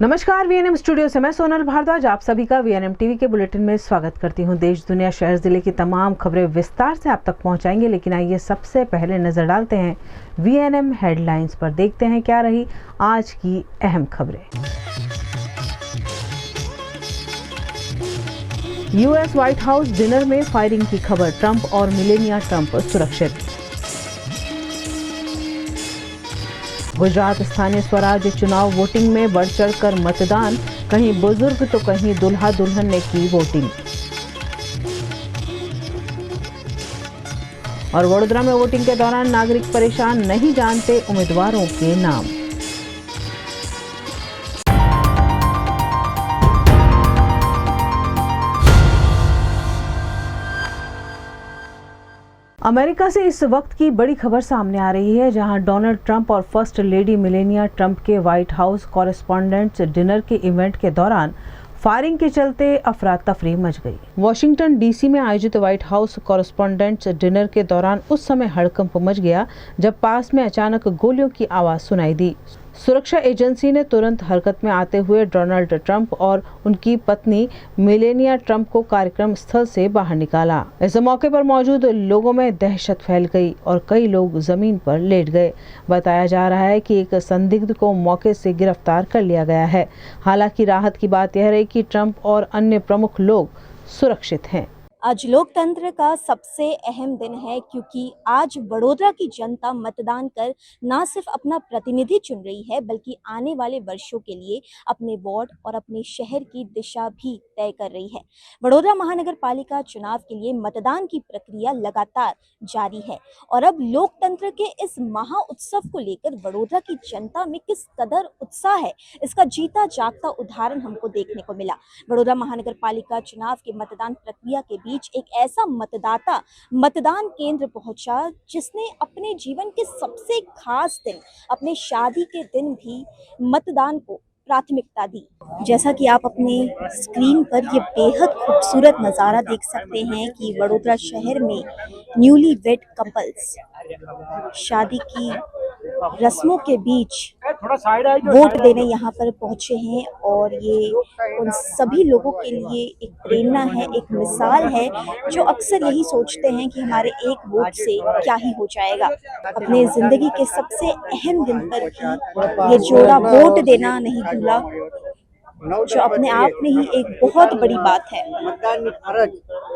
नमस्कार, VNM studio से मैं सोनल भारद्वाज आप सभी का वीएनएम टीवी के बुलेटिन में स्वागत करती हूं। देश दुनिया शहर जिले की तमाम खबरें विस्तार से आप तक पहुंचाएंगे, लेकिन आइए सबसे पहले नजर डालते हैं वीएनएम हेडलाइंस पर। देखते हैं क्या रही आज की अहम खबरें। यूएस व्हाइट हाउस डिनर में फायरिंग की खबर, ट्रंप और मिलेनिया ट्रंप सुरक्षित। गुजरात स्थानीय स्वराज चुनाव वोटिंग में बढ़ चढ़कर मतदान, कहीं बुजुर्ग तो कहीं दुल्हा दुल्हन ने की वोटिंग। और वडोदरा में वोटिंग के दौरान नागरिक परेशान, नहीं जानते उम्मीदवारों के नाम। अमेरिका से इस वक्त की बड़ी खबर सामने आ रही है, जहां डोनाल्ड ट्रंप और फर्स्ट लेडी मेलेनिया ट्रंप के व्हाइट हाउस कॉरेस्पॉन्डेंट्स डिनर के इवेंट के दौरान फायरिंग के चलते अफरा तफरी मच गई। वॉशिंगटन डीसी में आयोजित व्हाइट हाउस कॉरेस्पॉन्डेंट्स डिनर के दौरान उस समय हड़कंप मच गया जब पास में अचानक गोलियों की आवाज सुनाई दी। सुरक्षा एजेंसी ने तुरंत हरकत में आते हुए डोनाल्ड ट्रंप और उनकी पत्नी मेलेनिया ट्रंप को कार्यक्रम स्थल से बाहर निकाला। इस मौके पर मौजूद लोगों में दहशत फैल गई और कई लोग जमीन पर लेट गए। बताया जा रहा है कि एक संदिग्ध को मौके से गिरफ्तार कर लिया गया है। हालांकि राहत की बात यह रही कि ट्रंप और अन्य प्रमुख लोग सुरक्षित हैं। आज लोकतंत्र का सबसे अहम दिन है, क्योंकि आज वडोदरा की जनता मतदान कर न सिर्फ अपना प्रतिनिधि चुन रही है, बल्कि आने वाले वर्षों के लिए अपने वार्ड और अपने शहर की दिशा भी तय कर रही है। वडोदरा महानगर पालिका चुनाव के लिए मतदान की प्रक्रिया लगातार जारी है और अब लोकतंत्र के इस महा उत्सव को लेकर वडोदरा की जनता में किस कदर उत्साह है, इसका जीता जागता उदाहरण हमको देखने को मिला। वडोदरा महानगर पालिका चुनाव के मतदान प्रक्रिया के बीच एक ऐसा मतदाता मतदान केंद्र पहुंचा जिसने अपने जीवन के सबसे खास दिन, अपने शादी के दिन भी मतदान को प्राथमिकता दी। जैसा कि आप अपने स्क्रीन पर ये बेहद खूबसूरत नज़ारा देख सकते हैं कि वडोदरा शहर में न्यूली वेड कपल्स शादी की रस्मों के बीच वोट देने यहाँ पर पहुंचे हैं और ये उन सभी लोगों के लिए एक प्रेरणा है, एक मिसाल है, जो अक्सर यही सोचते हैं कि हमारे एक वोट से क्या ही हो जाएगा। अपने जिंदगी के सबसे अहम दिन पर भी ये जोड़ा वोट देना नहीं भूला, जो अपने आप में ही एक बहुत बड़ी बात है।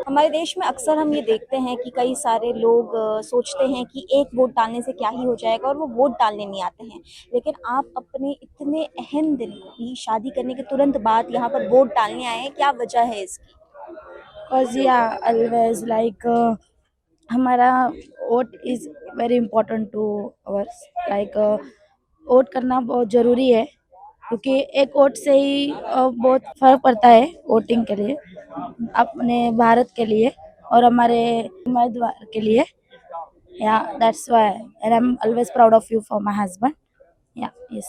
हमारे देश में अक्सर हम ये देखते हैं कि कई सारे लोग सोचते हैं कि एक वोट डालने से क्या ही हो जाएगा और वो वोट डालने नहीं आते हैं, लेकिन आप अपने इतने अहम दिन भी शादी करने के तुरंत बाद यहाँ पर वोट डालने आए हैं, क्या वजह है इसकी? Cause yeah, always like हमारा vote is very important to ours, like vote करना बहुत ज़रूरी है, क्योंकि एक वोट से ही बहुत फर्क पड़ता है वोटिंग के लिए, अपने भारत के लिए और हमारे उम्मीदवार के लिए। या that's why and I am always proud of you for my husband. या यस,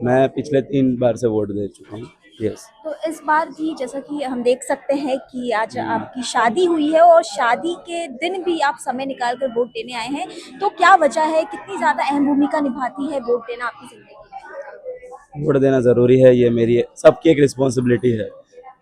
मैं पिछले 3 बार से वोट दे चुका हूँ। यस। तो इस बार भी जैसा कि हम देख सकते हैं कि आज आपकी शादी हुई है और शादी के दिन भी आप समय निकाल कर वोट देने आए हैं, तो क्या वजह है, कितनी ज़्यादा अहम भूमिका निभाती है वोट देना आपकी ज़िंदगी में? वोट देना ज़रूरी है, ये मेरी सबकी एक रिस्पॉन्सिबिलिटी है।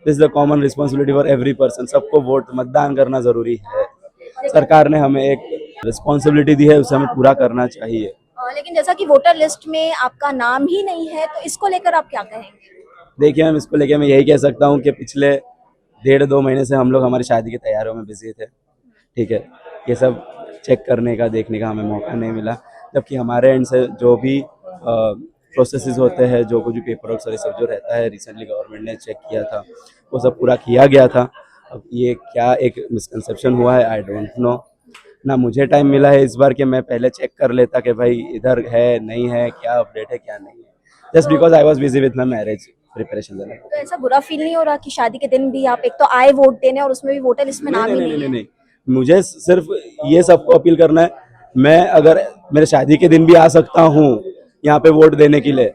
This is the common responsibility for every person. सबको वोट मतदान करना ज़रूरी है। सरकार ने हमें एक रिस्पॉन्सिबिलिटी दी है, उसे हमें पूरा करना चाहिए। लेकिन जैसा कि वोटर लिस्ट में आपका नाम ही नहीं है, तो इसको लेकर आप क्या कहेंगे? देखिए मैम, इसको लेके मैं यही कह सकता हूँ कि पिछले 1.5-2 महीने से हम लोग हमारी शादी की तैयारियों में बिजी थे। ठीक है, ये सब चेक करने का, देखने का हमें मौका नहीं मिला, जबकि हमारे एंड से जो भी प्रोसेसेस होते हैं, जो कुछ भी पेपर वर्क और सब जो रहता है, रिसेंटली गवर्नमेंट ने चेक किया था, वो सब पूरा किया गया था। अब ये क्या एक मिसकंसेप्शन हुआ है, आई डोंट नो। ना मुझे टाइम मिला है इस बार कि मैं पहले चेक कर लेता कि भाई इधर है नहीं है, क्या अपडेट है क्या नहीं है, just because I was busy with my marriage preparation. तो ऐसा बुरा फील नहीं हो रहा कि शादी के दिन भी आप एक तो आए वोट देने और उसमें भी वोटर लिस्ट में नाम ही नहीं है? नहीं, मुझे सिर्फ ये सबको अपील करना है, मैं अगर मेरे शादी के दिन भी आ सकता हूँ यहाँ पे वोट देने के लिए,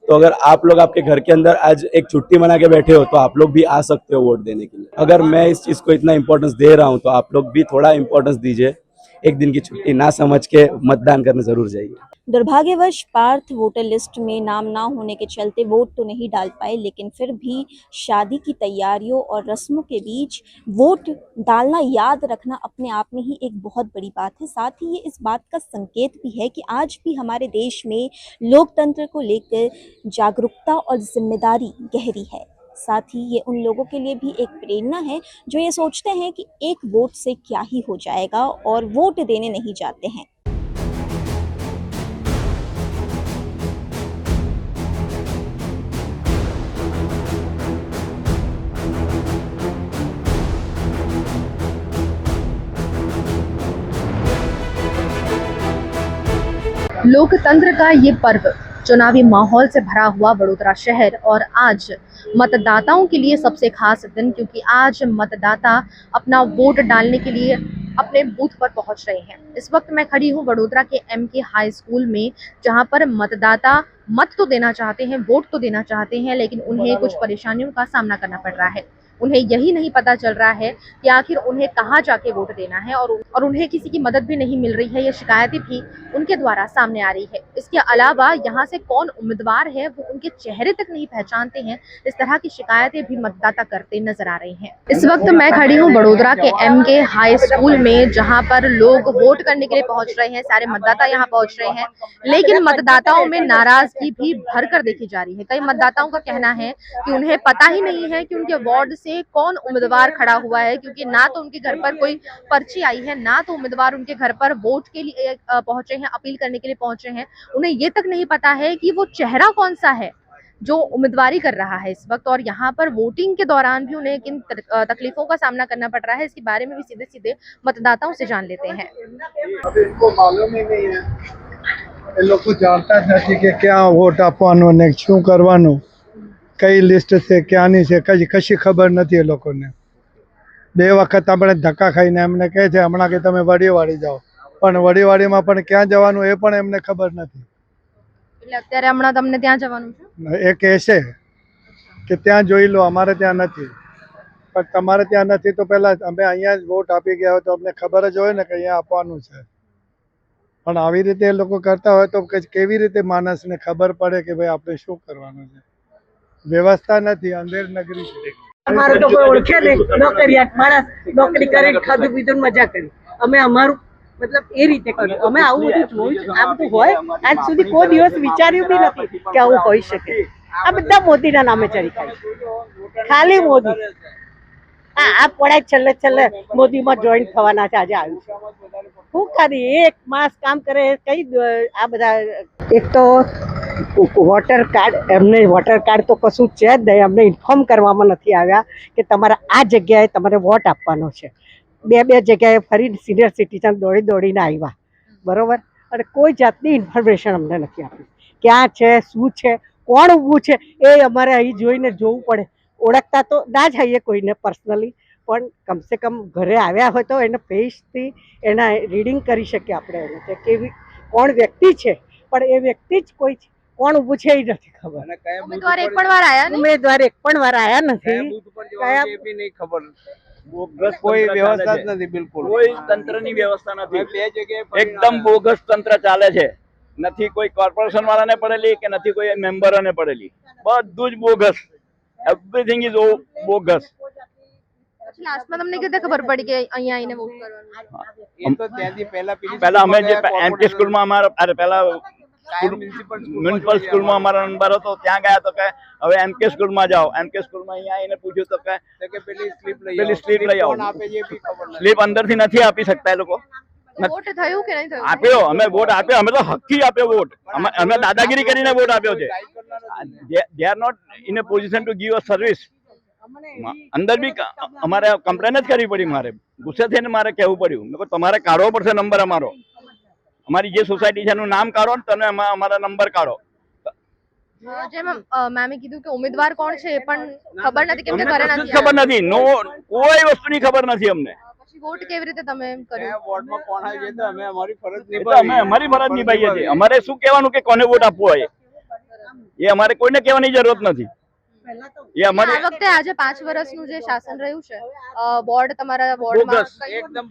तो अगर आप लोग आपके घर के अंदर आज एक छुट्टी मना के बैठे हो तो आप लोग भी आ सकते हो वोट देने के लिए। अगर मैं इस चीज़ को इतना इम्पोर्टेंस दे रहा हूँ तो आप लोग भी थोड़ा इम्पोर्टेंस दीजिए एक दिन की छुट्टी ना समझ के मतदान करने जरूर जाइए। दुर्भाग्यवश पार्थ वोटर लिस्ट में नाम ना होने के चलते वोट तो नहीं डाल पाए, लेकिन फिर भी शादी की तैयारियों और रस्मों के बीच वोट डालना याद रखना अपने आप में ही एक बहुत बड़ी बात है। साथ ही ये इस बात का संकेत भी है कि आज भी हमारे देश में लोकतंत्र को लेकर जागरूकता और जिम्मेदारी गहरी है। साथ ही ये उन लोगों के लिए भी एक प्रेरणा है जो ये सोचते हैं कि एक वोट से क्या ही हो जाएगा और वोट देने नहीं जाते हैं। लोकतंत्र का ये पर्व चुनावी माहौल से भरा हुआ वडोदरा शहर और आज मतदाताओं के लिए सबसे खास दिन, क्योंकि आज मतदाता अपना वोट डालने के लिए अपने बूथ पर पहुंच रहे हैं। इस वक्त मैं खड़ी हूं वडोदरा के एमके हाई स्कूल में, जहां पर मतदाता मत तो देना चाहते हैं, वोट तो देना चाहते हैं, लेकिन उन्हें कुछ परेशानियों का सामना करना पड़ रहा है। उन्हें यही नहीं पता चल रहा है कि आखिर उन्हें कहाँ जाके वोट देना है और उन्हें किसी की मदद भी नहीं मिल रही है। ये शिकायतें भी उनके द्वारा सामने आ रही है। इसके अलावा यहाँ से कौन उम्मीदवार है वो उनके चेहरे तक नहीं पहचानते हैं। इस तरह की शिकायतें भी मतदाता करते नजर आ रहे हैं। इस वक्त मैं खड़ी हूँ वडोदरा के एमके हाई स्कूल में, जहाँ पर लोग वोट करने के लिए पहुंच रहे हैं। सारे मतदाता यहाँ पहुंच रहे हैं, लेकिन मतदाताओं में नाराजगी भी भरकर देखी जा रही है। कई मतदाताओं का कहना है कि उन्हें पता ही नहीं है कि उनके वार्ड से कौन उम्मीदवार खड़ा हुआ है, क्योंकि ना तो उनके घर पर कोई पर्ची आई है, ना तो उम्मीदवार उनके घर पर वोट के लिए पहुंचे हैं, अपील करने के लिए पहुंचे हैं। उन्हें ये तक नहीं पता है कि वो चेहरा कौन सा है जो उम्मीदवारी कर रहा है इस वक्त। और यहाँ पर वोटिंग के दौरान भी उन्हें किन तकलीफों का सामना करना पड़ रहा है, इसके बारे में भी सीधे सीधे मतदाताओं से जान लेते हैं। अब इनको मालूम ही नहीं है, ये लोग को जानता नहीं कि क्या वोट આપવાનું ને શું કરવાનું, કઈ લિસ્ટ છે ક્યાંની છે કશી ખબર નથી એ લોકોને। બે વખત આપણે ધક્કા ખાઈને એમને કહે છે હમણાં કે તમે વડીવાડી જાઓ, પણ વડીવાડીમાં પણ ક્યાં જવાનું એ પણ એમને ખબર નથી। એટલે અત્યારે હમણાં તમને ત્યાં જવાનું છે? એ કહેશે કે ત્યાં જોઈ લો, અમારે ત્યાં નથી, પણ તમારે ત્યાં નથી તો પહેલા અમે અહીંયા જ વોટ આપી ગયા હોય તો અમને ખબર જ હોય ને કે અહીંયા આપવાનું છે। પણ આવી રીતે એ લોકો કરતા હોય તો કેવી રીતે માણસને ખબર પડે કે ભાઈ આપણે શું કરવાનું છે? વ્યવસ્થા નથી, અંધેર નગરી છે। અમારે તો કોઈ ઓળખે નહીં, નોકરિયાત માણસ, નોકરી કરીને ખાધું પીધું મજા કરી। અમે અમારું મતલબ એ રીતે કર્યું। અમે આવું બધું જોયું છે, આ બધું હોય આજ સુધી કોઈ દિવસ વિચાર્યું બી નથી કે આવું હોઈ શકે। આ બધા મોદીના નામે ચડી ખાય, ખાલી મોદી। આ પડાય છેલ્લે છેલ્લે મોદીમાં જોઈન થવાના છે। આજે આવ્યું છે શું કરી, એક માસ કામ કરે કઈ આ બધા। એક તો વોટર કાર્ડ, એમને વોટર કાર્ડ તો કશું છે જ નહીં, અમને ઇન્ફોર્મ કરવામાં નથી આવ્યા કે તમારા આ જગ્યાએ તમારે વોટ આપવાનો છે। બે જગ્યાએ ફરી સિનિયર સિટીઝન દોડીને આવ્યા, બરોબર, અને કોઈ જાતની ઇન્ફોર્મેશન અમને નથી આપી ક્યાં છે, શું છે, કોણ ઊભું છે એ અમારે અહીં જોઈને જોવું પડે। ઓળખતા તો ના જ આવીએ કોઈને પર્સનલી, પણ કમસે કમ ઘરે આવ્યા હોય તો એને ફેસથી એના રીડિંગ કરી શકીએ આપણે એને કે કેવી કોણ વ્યક્તિ છે, પણ એ વ્યક્તિ જ કોઈ કોણ ઊભું છે એ નથી ખબર। ઉમેદવાર એક પણ વાર આયા નહીં? ઉમેદવાર એક પણ વાર આયા નથી, કયા नहीं खबर। बोगस कोई व्यवस्था જ નથી, બિલકુલ કોઈ તંત્રની વ્યવસ્થા નથી। બે જગ્યાએ એકદમ બોગસ તંત્ર ચાલે છે। નથી કોઈ કોર્પોરેશન વાળાને પડેલી કે નથી કોઈ મેમ્બરોને પડેલી, બધું જ બોગસ। Everything is bogus. લાસ્ટમાં તમને કેવી રીતે ખબર પડી કે અહીંયા આવીને વોટ કરવાનું? એ તો ત્યાંથી પહેલા અમે જે એમકે સ્કૂલમાં અમારા પહેલા મ્યુનિસિપલ સ્કૂલમાં અમારો નંબર હતો, ત્યાં ગયા તો કે હવે એમકે સ્કૂલમાં જાઓ। એમકે સ્કૂલમાં અહીંયા આવીને પૂછ્યું તો કે પેલી સ્લીપ લઈ આવો। સ્લીપ અંદરથી નથી આપી શકતા એ લોકો। વોટ થયું કે નહીં થયું? આપ્યો, અમે વોટ આપ્યો, અમે તો હક્કી આપ્યો વોટ। અમે દાદાગીરી કરીને વોટ આપ્યો છે। They are not in a position to give a service. અંદર બી અમારે કમ્પ્લેન જ કરવી પડી, મારે ગુસ્સે થઈને મારે કહેવું પડ્યું, મેં કહ્યું તમારે કાઢવો પડશે નંબર અમારો, અમારી જે સોસાયટી છે એનું નામ કાઢો ને તમે અમારા નંબર કાઢો। જેમ મેમે કીધું કે ઉમેદવાર કોણ છે એ પણ ખબર નથી, કેમ કે ઘરે નથી ખબર નથી, નો કોઈ વસ્તુની ખબર નથી અમને। પછી વોટ કેવી રીતે તમે એમ કર્યું? વોર્ડમાં કોણ આવી જાય તો અમે અમારી ફરજ નિભાવીએ, અમે અમારી ફરજ નિભાવીએ છીએ। અમારે શું કહેવાનું કે કોને વોટ આપવો હોય એ અમારે કોઈને કહેવાની જરૂરત નથી। ये हमारी આ વખતે આજે 5 વર્ષનું જે શાસન રહ્યું છે વોર્ડ તમારા વોર્ડમાં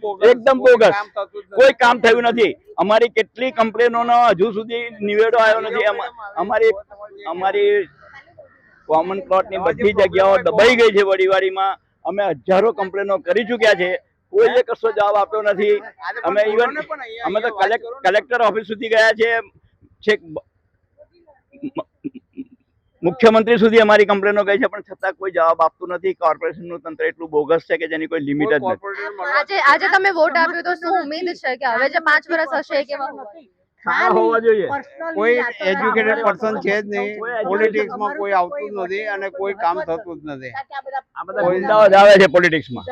બોગસ એકદમ બોગસ કોઈ કામ થયું નથી અમારી કેટલી કમ્પ્લેનોનો હજુ સુધી નિવેડો આવ્યો નથી અમારી કોમન પ્લોટની બધી જગ્યાઓ દબાઈ ગઈ છે વડીવાડીમાં અમે હજારો કમ્પ્લેનો કરી ચૂક્યા છે કોઈએ કશો જવાબ આપ્યો નથી અમે ઇવન અમે તો કલેક્ટર ઓફિસ સુધી ગયા છે છેક મુખ્યમંત્રી સુધી અમારી કમ્પ્લેનો ગઈ છે પણ છતાં કોઈ જવાબ આપતું નથી કોર્પોરેશનનું તંત્ર એટલું બોગસ છે કે જેની કોઈ લિમિટ જ નથી આજે તમે વોટ આપ્યો તો શું ઉમ્મીદ છે કે હવે જે 5 વર્ષ હશે એ કેવા હોવા સારા હોવા જોઈએ કોઈ એજ્યુકેટેડ પર્સન છે જ નહીં પોલિટિક્સમાં કોઈ આવતું જ નથી અને કોઈ કામ થતું જ નથી આ બધા ગુંડાઓ જ આવે છે પોલિટિક્સમાં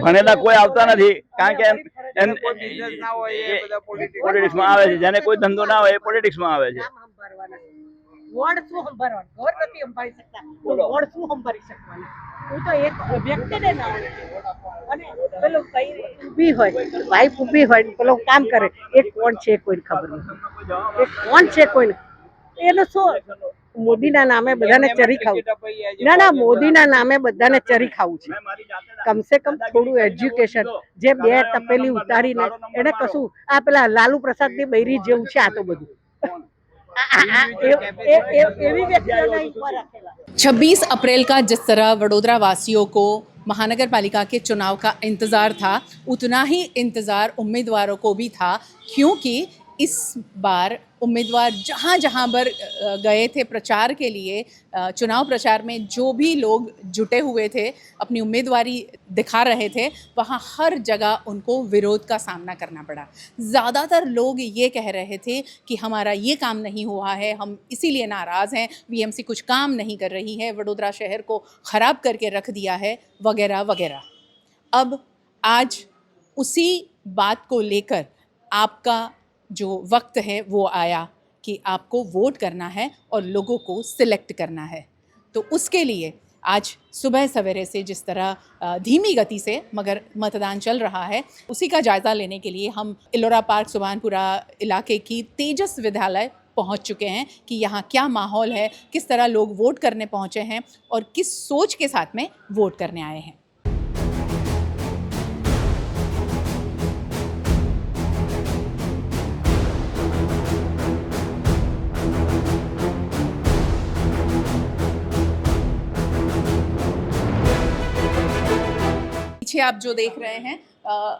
ભણેલા કોઈ આવતા નથી કારણ કે પોલિટિક્સમાં આવે છે જેને કોઈ ધંધો ના હોય એ પોલિટિક્સમાં આવે છે વોર્ડ શું સંભાળવાનું ઘર નથી સંભાળી શકતા તો વોર્ડ શું સંભાળી શકવાનું હું તો એક વ્યક્તિને ના અને પેલો કઈ ઊભી હોય વાઈફ ઊભી હોય પેલો કામ કરે એ કોણ છે કોઈને ખબર નથી એ કોણ છે કોઈને એનો શું મોદીના નામે બધાને ચરી ખાવું ના મોદીના નામે બધાને ચરી ખાવું છે કમસે કમ થોડું એજ્યુકેશન જે 2 તપેલી ઉતારીને એને કશું આ પેલા લાલુ પ્રસાદની બૈરી જેવું છે આ તો બધું 26 अप्रैल का जिस तरह वडोदरा वासियों को महानगर पालिका के चुनाव का इंतज़ार था उतना ही इंतज़ार उम्मीदवारों को भी था क्योंकि इस बार उम्मीदवार जहाँ जहाँ पर गए थे प्रचार के लिए चुनाव प्रचार में जो भी लोग जुटे हुए थे अपनी उम्मीदवारी दिखा रहे थे वहाँ हर जगह उनको विरोध का सामना करना पड़ा। ज़्यादातर लोग ये कह रहे थे कि हमारा ये काम नहीं हुआ है, हम इसीलिए नाराज़ हैं, बीएमसी कुछ काम नहीं कर रही है, वडोदरा शहर को ख़राब करके रख दिया है वगैरह वगैरह। अब आज उसी बात को लेकर आपका जो वक्त है वो आया कि आपको वोट करना है और लोगों को सिलेक्ट करना है। तो उसके लिए आज सुबह सवेरे से जिस तरह धीमी गति से मगर मतदान चल रहा है उसी का जायज़ा लेने के लिए हम इलोरा पार्क सुभानपुरा इलाके की तेजस विद्यालय पहुंच चुके हैं कि यहाँ क्या माहौल है, किस तरह लोग वोट करने पहुँचे हैं और किस सोच के साथ में वोट करने आए हैं। पीछे आप जो देख रहे हैं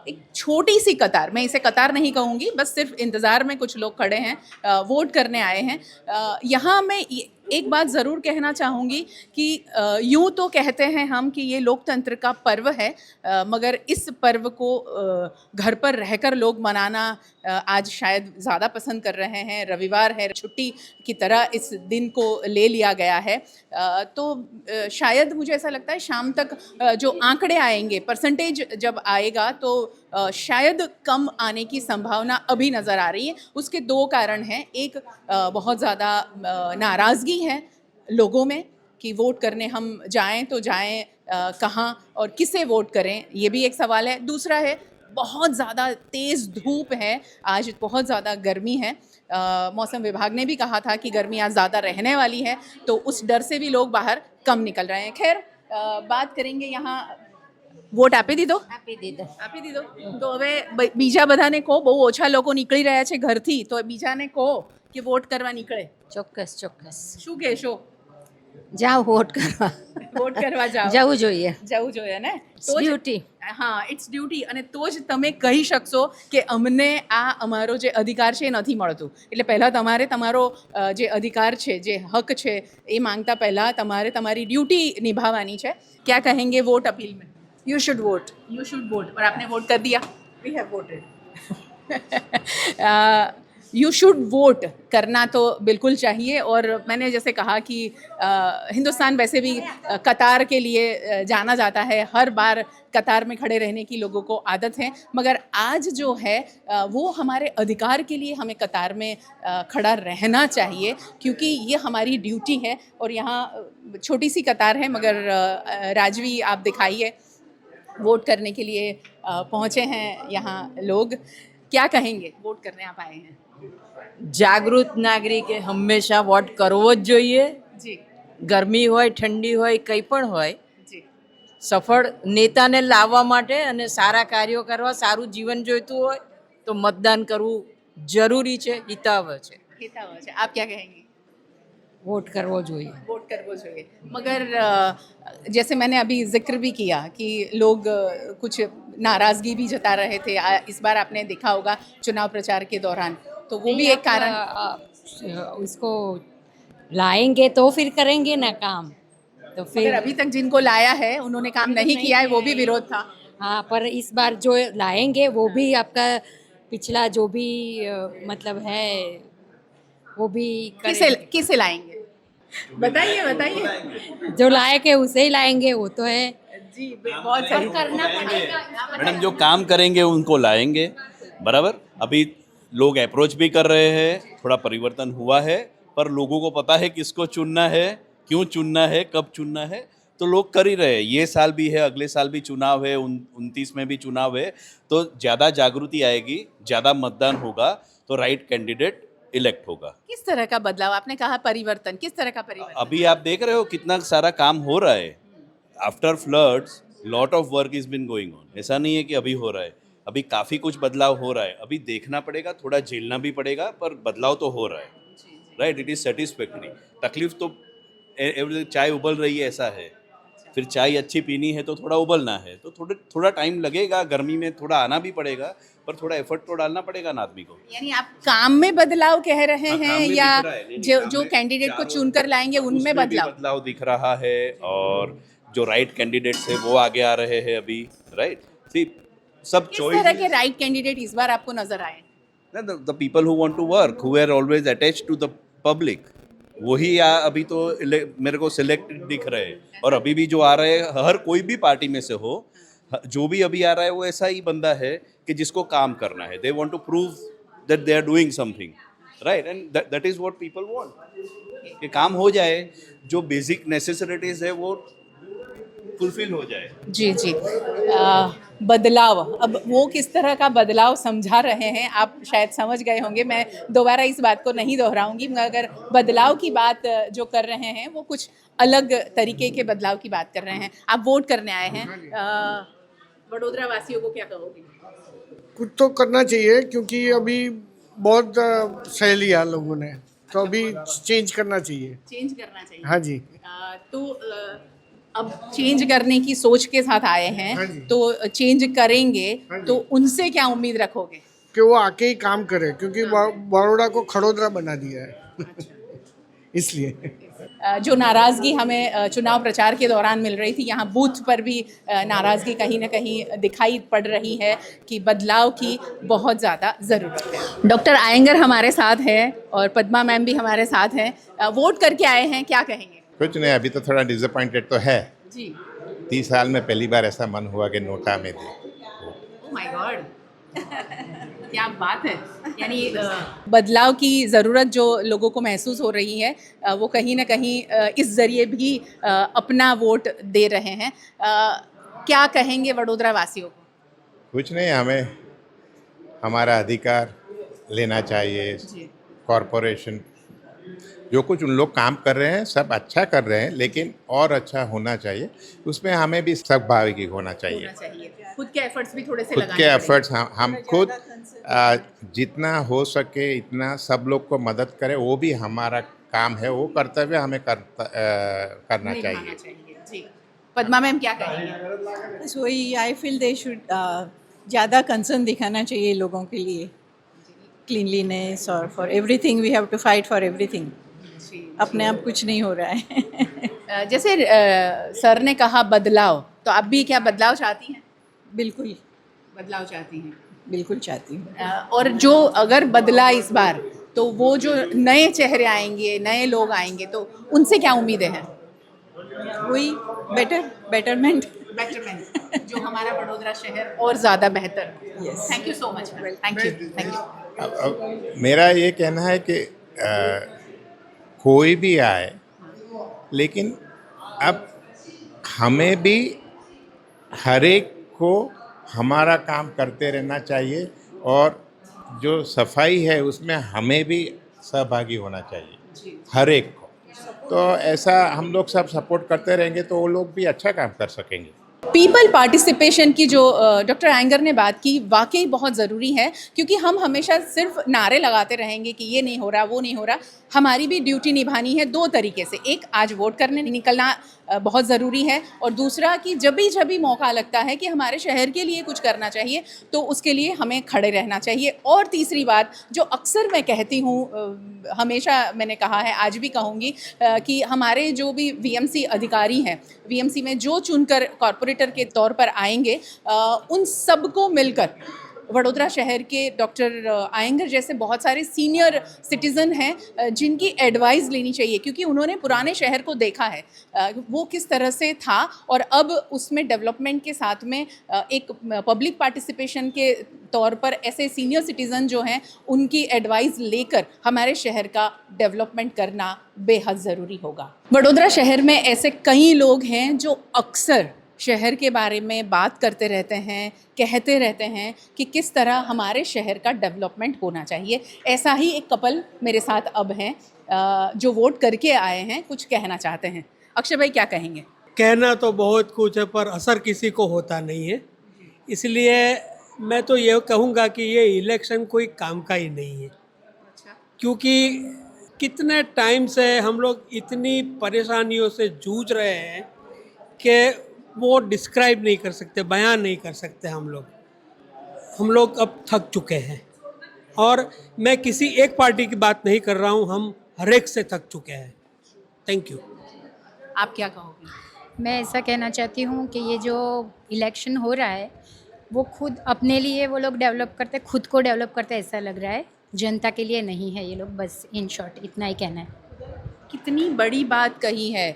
एक छोटी सी कतार, मैं इसे कतार नहीं कहूँगी, बस सिर्फ इंतज़ार में कुछ लोग खड़े हैं, वोट करने आए हैं। यहाँ मैं एक बात ज़रूर कहना चाहूँगी कि यूँ तो कहते हैं हम कि ये लोकतंत्र का पर्व है, मगर इस पर्व को घर पर रहकर लोग मनाना आज शायद ज़्यादा पसंद कर रहे हैं। रविवार है, छुट्टी की तरह इस दिन को ले लिया गया है। तो शायद मुझे ऐसा लगता है शाम तक जो आंकड़े आएंगे, परसेंटेज जब आएगा तो शायद कम आने की संभावना अभी नज़र आ रही है। उसके 2 कारण हैं। एक बहुत ज़्यादा नाराज़गी है लोगों में कि वोट करने हम जाएं तो जाएं कहाँ और किसे वोट करें, ये भी एक सवाल है। दूसरा है बहुत ज़्यादा तेज़ धूप है, आज बहुत ज़्यादा गर्मी है। मौसम विभाग ने भी कहा था कि गर्मी आज ज़्यादा रहने वाली है, तो उस डर से भी लोग बाहर कम निकल रहे हैं। खैर बात करेंगे यहाँ વોટ આપી દીધો તો હવે બીજા બધાને કહો, બહુ ઓછા લોકો નીકળી રહ્યા છે ઘરથી, તો બીજાને કહો કે વોટ કરવા નીકળે। ચોક્કસ શું કહેશો? જાઓ વોટ કરવા જાઓ, જવું જોઈએ ને તો ડ્યુટી હા, ઇટ્સ ડ્યુટી। અને તો જ તમે કહી શકશો કે અમને આ અમારો જે અધિકાર છે એ નથી મળતું। એટલે પહેલાં તમારે તમારો જે અધિકાર છે, જે હક છે એ માંગતા પહેલાં તમારે તમારી ડ્યુટી નિભાવવાની છે। क्या कहेंगे वोट अपील में? यू शुड वोट और आपने वोट कर दिया? We have voted. You should vote करना तो बिल्कुल चाहिए। और मैंने जैसे कहा कि हिंदुस्तान वैसे भी कतार के लिए जाना जाता है, हर बार कतार में खड़े रहने की लोगों को आदत है, मगर आज जो है वो हमारे अधिकार के लिए हमें कतार में खड़ा रहना चाहिए, क्योंकि ये हमारी ड्यूटी है। और यहाँ छोटी सी कतार है, मगर राजवी आप दिखाइए, वोट करने के लिए पहुँचे हैं यहाँ लोग। क्या कहेंगे? वोट करने आप आए हैं। જાગૃત નાગરિકે હંમેશા વોટ કરવો જ જોઈએ जी। ગરમી હોય ઠંડી હોય કંઈ પણ હોય જી સફળ નેતાને લાવવા માટે અને સારા કાર્યો કરવા સારું જીવન જોઈતું હોય તો મતદાન કરવું જરૂરી છે, હિતાવહ છે. हितावह है। आप क्या कहेंगे? વોટ કરવો જોઈએ. वोट करना चाहिए। मगर जैसे मैंने अभी जिक्र भी किया कि लोग कुछ नाराज़गी भी जता रहे थे इस बार आपने देखा होगा चुनाव प्रचार के दौरान, तो वो भी एक कारण। उसको लाएंगे तो फिर करेंगे ना काम, तो मगर फिर अभी तक जिनको लाया है उन्होंने काम नहीं किया है, वो भी विरोध था। हाँ, पर इस बार जो लाएंगे वो भी आपका पिछला जो भी मतलब है वो भी किसे करेंगे। किसे लाएंगे? बताइए बताइए। जो लायक है उसे ही लाएंगे, वो तो है। जी बहुत सही। करना पड़ेगा। मैडम जो काम करेंगे उनको लाएंगे, बराबर। अभी लोग अप्रोच भी कर रहे हैं, थोड़ा परिवर्तन हुआ है, पर लोगों को पता है किसको चुनना है, क्यों चुनना है, कब चुनना है, तो लोग कर ही रहे हैं। ये साल भी है, अगले साल भी चुनाव है, 29 में भी चुनाव है, तो ज़्यादा जागृति आएगी, ज़्यादा मतदान होगा, तो राइट कैंडिडेट इलेक्ट होगा। किस तरह का बदलाव? आपने कहा परिवर्तन, किस तरह का परिवर्तन? अभी आप देख रहे हो कितना सारा काम हो रहा है। After floods lot of work is been going on. ऐसा नहीं है कि अभी हो रहा है, अभी काफ़ी कुछ बदलाव हो रहा है। अभी देखना पड़ेगा, थोड़ा झेलना भी पड़ेगा, पर बदलाव तो हो रहा है। Right, it is satisfactory. तकलीफ तो चाय उबल रही है ऐसा है, फिर चाय अच्छी पीनी है तो थोड़ा उबलना है, तो थोड़ा टाइम लगेगा। गर्मी में थोड़ा आना भी पड़ेगा, पर थोड़ा एफर्ट तो डालना पड़ेगा ना आदमी को। यानी आप काम में बदलाव कह रहे हाँ, हैं काम में या दिख रहा है। नहीं, जो काम जो में कैंडिडेट को चारों चुनकर लाएंगे उनमें उसमें भी बदलाव? बदलाव दिख रहा है, और जो राइट कैंडिडेट्स है वो आगे आ रहे हैं अभी। राइट, सी सब किस तरह के चॉइस। राइट कैंडिडेट इस बार आपको नजर आए? The people who want to work, who are always attached to the public, वही अभी तो मेरे को सिलेक्ट दिख रहे हैं। और अभी भी जो आ रहे हैं, हर कोई भी पार्टी में से हो, जो भी अभी आ रहा है वो ऐसा ही बंदा है कि जिसको काम करना है। They want to prove that they are doing something, right, and that is what people want, कि काम हो जाए, जो बेसिक नेसेसिटीज है वो फुलफिल हो जाए। जी जी। बदलाव, अब वो किस तरह का बदलाव समझा रहे हैं आप शायद समझ गए होंगे, मैं दोबारा इस बात को नहीं दोहराऊंगी। मगर बदलाव की बात जो कर रहे हैं वो कुछ अलग तरीके के बदलाव की बात कर रहे हैं। आप वोट करने आए हैं, वडोदरा वासियों को क्या कहोगे? कुछ तो करना चाहिए, क्योंकि अभी बहुत सह लिया लोगों ने, तो अभी चेंज करना चाहिए। चेंज करना चाहिए। हाँ जी। तो अब चेंज करने की सोच के साथ आए हाँ हैं, जी। तो चेंज करेंगे हाँ जी। तो उनसे क्या उम्मीद रखोगे? कि वो आके ही काम करे, क्योंकि बड़ौदा को खड़ोदरा बना दिया है इसलिए। जो नाराज़गी हमें चुनाव प्रचार के दौरान मिल रही थी, यहाँ बूथ पर भी नाराज़गी कहीं ना कहीं दिखाई पड़ रही है कि बदलाव की बहुत ज़्यादा ज़रूरत है। डॉक्टर आयंगर हमारे साथ हैं और पद्मा मैम भी हमारे साथ हैं। वोट करके आए हैं, क्या कहेंगे? कुछ नहीं, अभी तो थोड़ा डिसअपॉइंटेड तो है। जी। 30 साल में पहली बार ऐसा मन हुआ कि नोटा में दे। ओह माय गॉड, क्या बात है। यानी बदलाव की ज़रूरत जो लोगों को महसूस हो रही है, वो कहीं ना कहीं इस ज़रिए भी अपना वोट दे रहे हैं। क्या कहेंगे वडोदरा वासियों को? कुछ नहीं, हमें हमारा अधिकार लेना चाहिए। कॉरपोरेशन जो कुछ उन लोग काम कर रहे हैं सब अच्छा कर रहे हैं, लेकिन और अच्छा होना चाहिए। उसमें हमें भी सहभागी होना चाहिए। खुद के एफर्ट्स भी थोड़े से खुद लगाने के पड़ेंगे। एफर्ट्स हम खुद जितना हो सके इतना सब लोग को मदद करें, वो भी हमारा काम है, वो कर्तव्य हमें करना निभाना चाहिए। जी। पद्मा मैम क्या कहेंगे? So I feel they should ज़्यादा कंसर्न दिखाना चाहिए लोगों के लिए, क्लीनलीनेस और for everything we have to fight for everything. अपने आप कुछ नहीं हो रहा है। जैसे सर ने कहा बदलाव, तो आप भी क्या बदलाव चाहती हैं? बिल्कुल, बदलाव चाहती हैं। बिल्कुल चाहती हूँ। और जो अगर बदला इस बार, तो वो जो नए चेहरे आएंगे, नए लोग आएंगे, तो उनसे क्या उम्मीदें हैं? वही बेटरमेंट जो हमारा वडोदरा शहर और ज़्यादा बेहतर। Yes. Thank you so much. Thank you. अब मेरा ये कहना है कि कोई भी आए, लेकिन अब हमें भी हर एक को हमारा काम करते रहना चाहिए, और जो सफाई है उसमें हमें भी सहभागी होना चाहिए, हर एक को। तो ऐसा हम लोग सब सपोर्ट करते रहेंगे तो वो लोग भी अच्छा काम कर सकेंगे। पीपल पार्टिसिपेशन की जो डॉक्टर आयंगर ने बात की वाकई बहुत ज़रूरी है, क्योंकि हम हमेशा सिर्फ नारे लगाते रहेंगे कि ये नहीं हो रहा, वो नहीं हो रहा। हमारी भी ड्यूटी निभानी है दो तरीके से। एक, आज वोट करने निकलना बहुत ज़रूरी है, और दूसरा कि जब भी मौका लगता है कि हमारे शहर के लिए कुछ करना चाहिए तो उसके लिए हमें खड़े रहना चाहिए। और तीसरी बात जो अक्सर मैं कहती हूँ, हमेशा मैंने कहा है, आज भी कहूँगी, कि हमारे जो भी वीएमसी अधिकारी हैं, वीएमसी में जो चुनकर कॉरपोरेटर के तौर पर आएंगे, उन सबको मिलकर वडोदरा शहर के डॉक्टर आयंगर जैसे बहुत सारे सीनियर सिटीज़न हैं जिनकी एडवाइस लेनी चाहिए, क्योंकि उन्होंने पुराने शहर को देखा है, वो किस तरह से था, और अब उसमें डेवलपमेंट के साथ में एक पब्लिक पार्टिसिपेशन के तौर पर ऐसे सीनियर सिटीज़न जो हैं उनकी एडवाइस लेकर हमारे शहर का डेवलपमेंट करना बेहद ज़रूरी होगा। वडोदरा शहर में ऐसे कई लोग हैं जो अक्सर शहर के बारे में बात करते रहते हैं, कहते रहते हैं कि किस तरह हमारे शहर का डेवलपमेंट होना चाहिए। ऐसा ही एक कपल मेरे साथ अब हैं जो वोट करके आए हैं, कुछ कहना चाहते हैं। अक्षय भाई, क्या कहेंगे? कहना तो बहुत कुछ है पर असर किसी को होता नहीं है, इसलिए मैं तो ये कहूँगा कि ये इलेक्शन कोई काम का ही नहीं है। क्योंकि कितने टाइम से हम लोग इतनी परेशानियों से जूझ रहे हैं कि वो डिस्क्राइब नहीं कर सकते, बयान नहीं कर सकते। हम लोग अब थक चुके हैं, और मैं किसी एक पार्टी की बात नहीं कर रहा हूँ, हम हर एक से थक चुके हैं। Thank you. आप क्या कहोगे? मैं ऐसा कहना चाहती हूँ कि ये जो इलेक्शन हो रहा है वो खुद अपने लिए वो लोग डेवलप करते, खुद को डेवलप करते ऐसा लग रहा है, जनता के लिए नहीं है ये लोग। बस इन शॉर्ट इतना ही कहना है। कितनी बड़ी बात कही है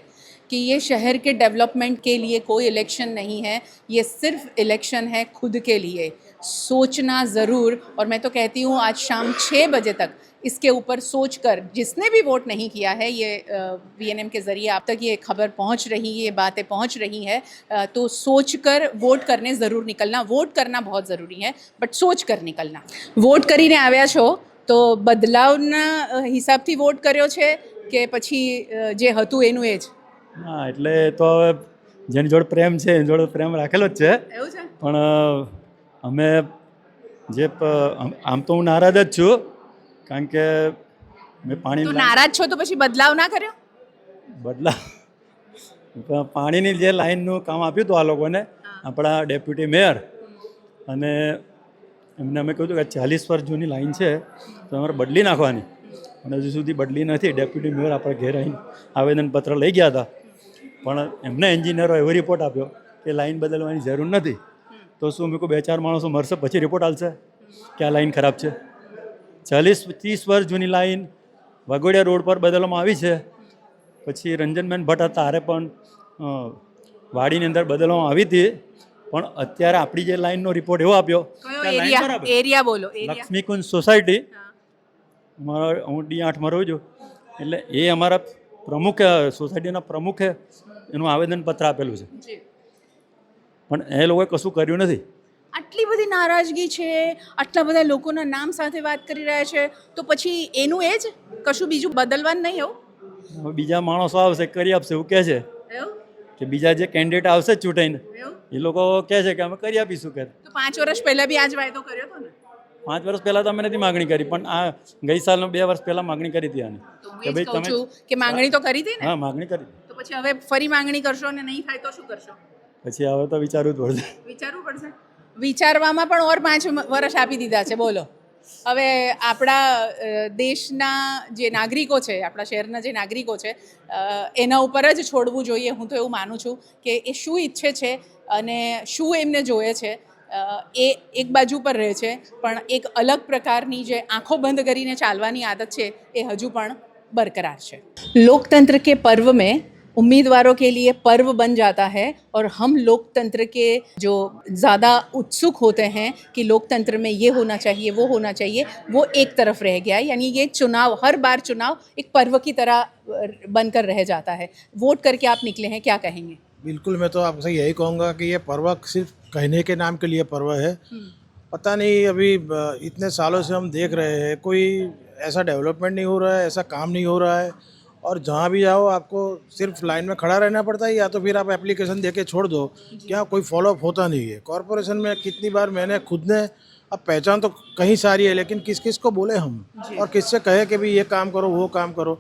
कि ये शहर के डेवलपमेंट के लिए कोई इलेक्शन नहीं है, ये सिर्फ इलेक्शन है खुद के लिए। सोचना ज़रूर, और मैं तो कहती हूँ आज शाम 6 बजे तक इसके ऊपर सोचकर, जिसने भी वोट नहीं किया है, ये वीएनएम के ज़रिए आप तक ये खबर पहुँच रही है, ये बातें पहुँच रही है, तो सोचकर वोट करने ज़रूर निकलना। वोट करना बहुत ज़रूरी है, बट सोच कर निकलना। वोट કરીને આવ્યા છો તો બદલાવના હિસાબથી વોટ કર્યો છે કે પછી જે હતું એનું એ જ? હા, એટલે તો હવે જેની જોડે પ્રેમ છે એની જોડે પ્રેમ રાખેલો જ છે, એવું છે? પણ અમે જે આમ તો હું નારાજ જ છું, કારણ કે મેં પાણી તો નારાજ છો તો પછી બદલાવ ના કર્યો? પાણીની જે લાઈનનું કામ આપ્યું હતું આ લોકોને, આપણા ડેપ્યુટી મેયર, અને એમને અમે કહ્યું કે 40 વર્ષ જૂની લાઈન છે તો અમારે બદલી નાખવાની, અને હજુ સુધી બદલી નથી. ડેપ્યુટી મેયર આપણે ઘેર આવીને આવેદનપત્ર લઈ ગયા હતા, પણ એમને એન્જિનિયરો એવો રિપોર્ટ આપ્યો કે લાઈન બદલવાની જરૂર નથી. તો શું મેં કહું 2-4 માણસો મરશે પછી રિપોર્ટ આવશે કે આ લાઈન ખરાબ છે? 40-30 વર્ષ જૂની લાઈન વાઘોડિયા રોડ પર બદલવામાં આવી છે. પછી રંજનબેન ભટ્ટ હતા તારે પણ વાડીની અંદર બદલવામાં આવી હતી, પણ અત્યારે આપણી જે લાઈનનો રિપોર્ટ એવો આપ્યો કે એરિયા બોલો. લક્ષ્મીકુંજ સોસાયટી, મારા હું D8માં રહું છું, એટલે એ અમારા પ્રમુખ સોસાયટીના પ્રમુખે એનું આવેદનપત્ર આપેલું છે, પણ એ લોકોએ કશું કર્યું નથી. આટલી બધી નારાજગી છે, આટલા બધા લોકોના નામ સાથે વાત કરી રહ્યા છે, તો પછી એનું એ જ, કશું બીજું બદલવાનું નહીં? એવું બીજા માણસો આવશે કરી આપશે એવું કહે છે, કે બીજા જે કેન્ડિડેટ આવશે ચૂંટાઈને એ લોકો કહે છે કે અમે કરી આપીશું. કે તો 5 વર્ષ પહેલા બી આ જ વાયદો કર્યો હતો ને? 5 વર્ષ પહેલા તો અમે નથી માગણી કરી, પણ આ ગઈ સાલનો 2 વર્ષ પહેલા માગણી કરી હતી આની. કે ભાઈ કહું છું કે માગણી તો કરી હતી ને? હા, માગણી કરી. તો પછી હવે ફરી માગણી કરશો અને નહીં થાય તો શું કરશો? પછી હવે તો વિચારવું જ પડશે. વિચારવું પડશે. વિચારવામાં પણ ઓર 5 વર્ષ આપી દીધા છે. બોલો, હવે આપણા દેશના જે નાગરિકો છે, આપણા શહેરના જે નાગરિકો છે, એના ઉપર જ છોડવું જોઈએ. હું તો એવું માનું છું કે એ શું ઈચ્છે છે અને શું એમને જોઈએ છે, એ એક બાજુ પર રહે છે, પણ એક અલગ પ્રકારની જે આંખો બંધ કરીને ચાલવાની આદત છે એ હજુ પણ बरकरार है। लोकतंत्र के पर्व में उम्मीदवारों के लिए पर्व बन जाता है और हम लोकतंत्र के जो ज़्यादा उत्सुक होते हैं कि लोकतंत्र में ये होना चाहिए वो होना चाहिए, वो एक तरफ रह गया है। यानी ये चुनाव, हर बार चुनाव एक पर्व की तरह बनकर रह जाता है। वोट करके आप निकले हैं, क्या कहेंगे? बिल्कुल, मैं तो आपसे यही कहूँगा कि ये पर्व सिर्फ कहने के नाम के लिए पर्व है। पता नहीं, अभी इतने सालों से हम देख रहे हैं कोई ऐसा डेवलपमेंट नहीं हो रहा है, ऐसा काम नहीं हो रहा है, और जहाँ भी जाओ आपको सिर्फ लाइन में खड़ा रहना पड़ता है, या तो फिर आप एप्लीकेशन दे के छोड़ दो। क्या कोई फॉलोअप होता नहीं है। कॉरपोरेशन में कितनी बार मैंने खुद ने, अब पहचान तो कहीं सारी है, लेकिन किस किस को बोले हम और किससे कहे कि भी ये काम करो वो काम करो।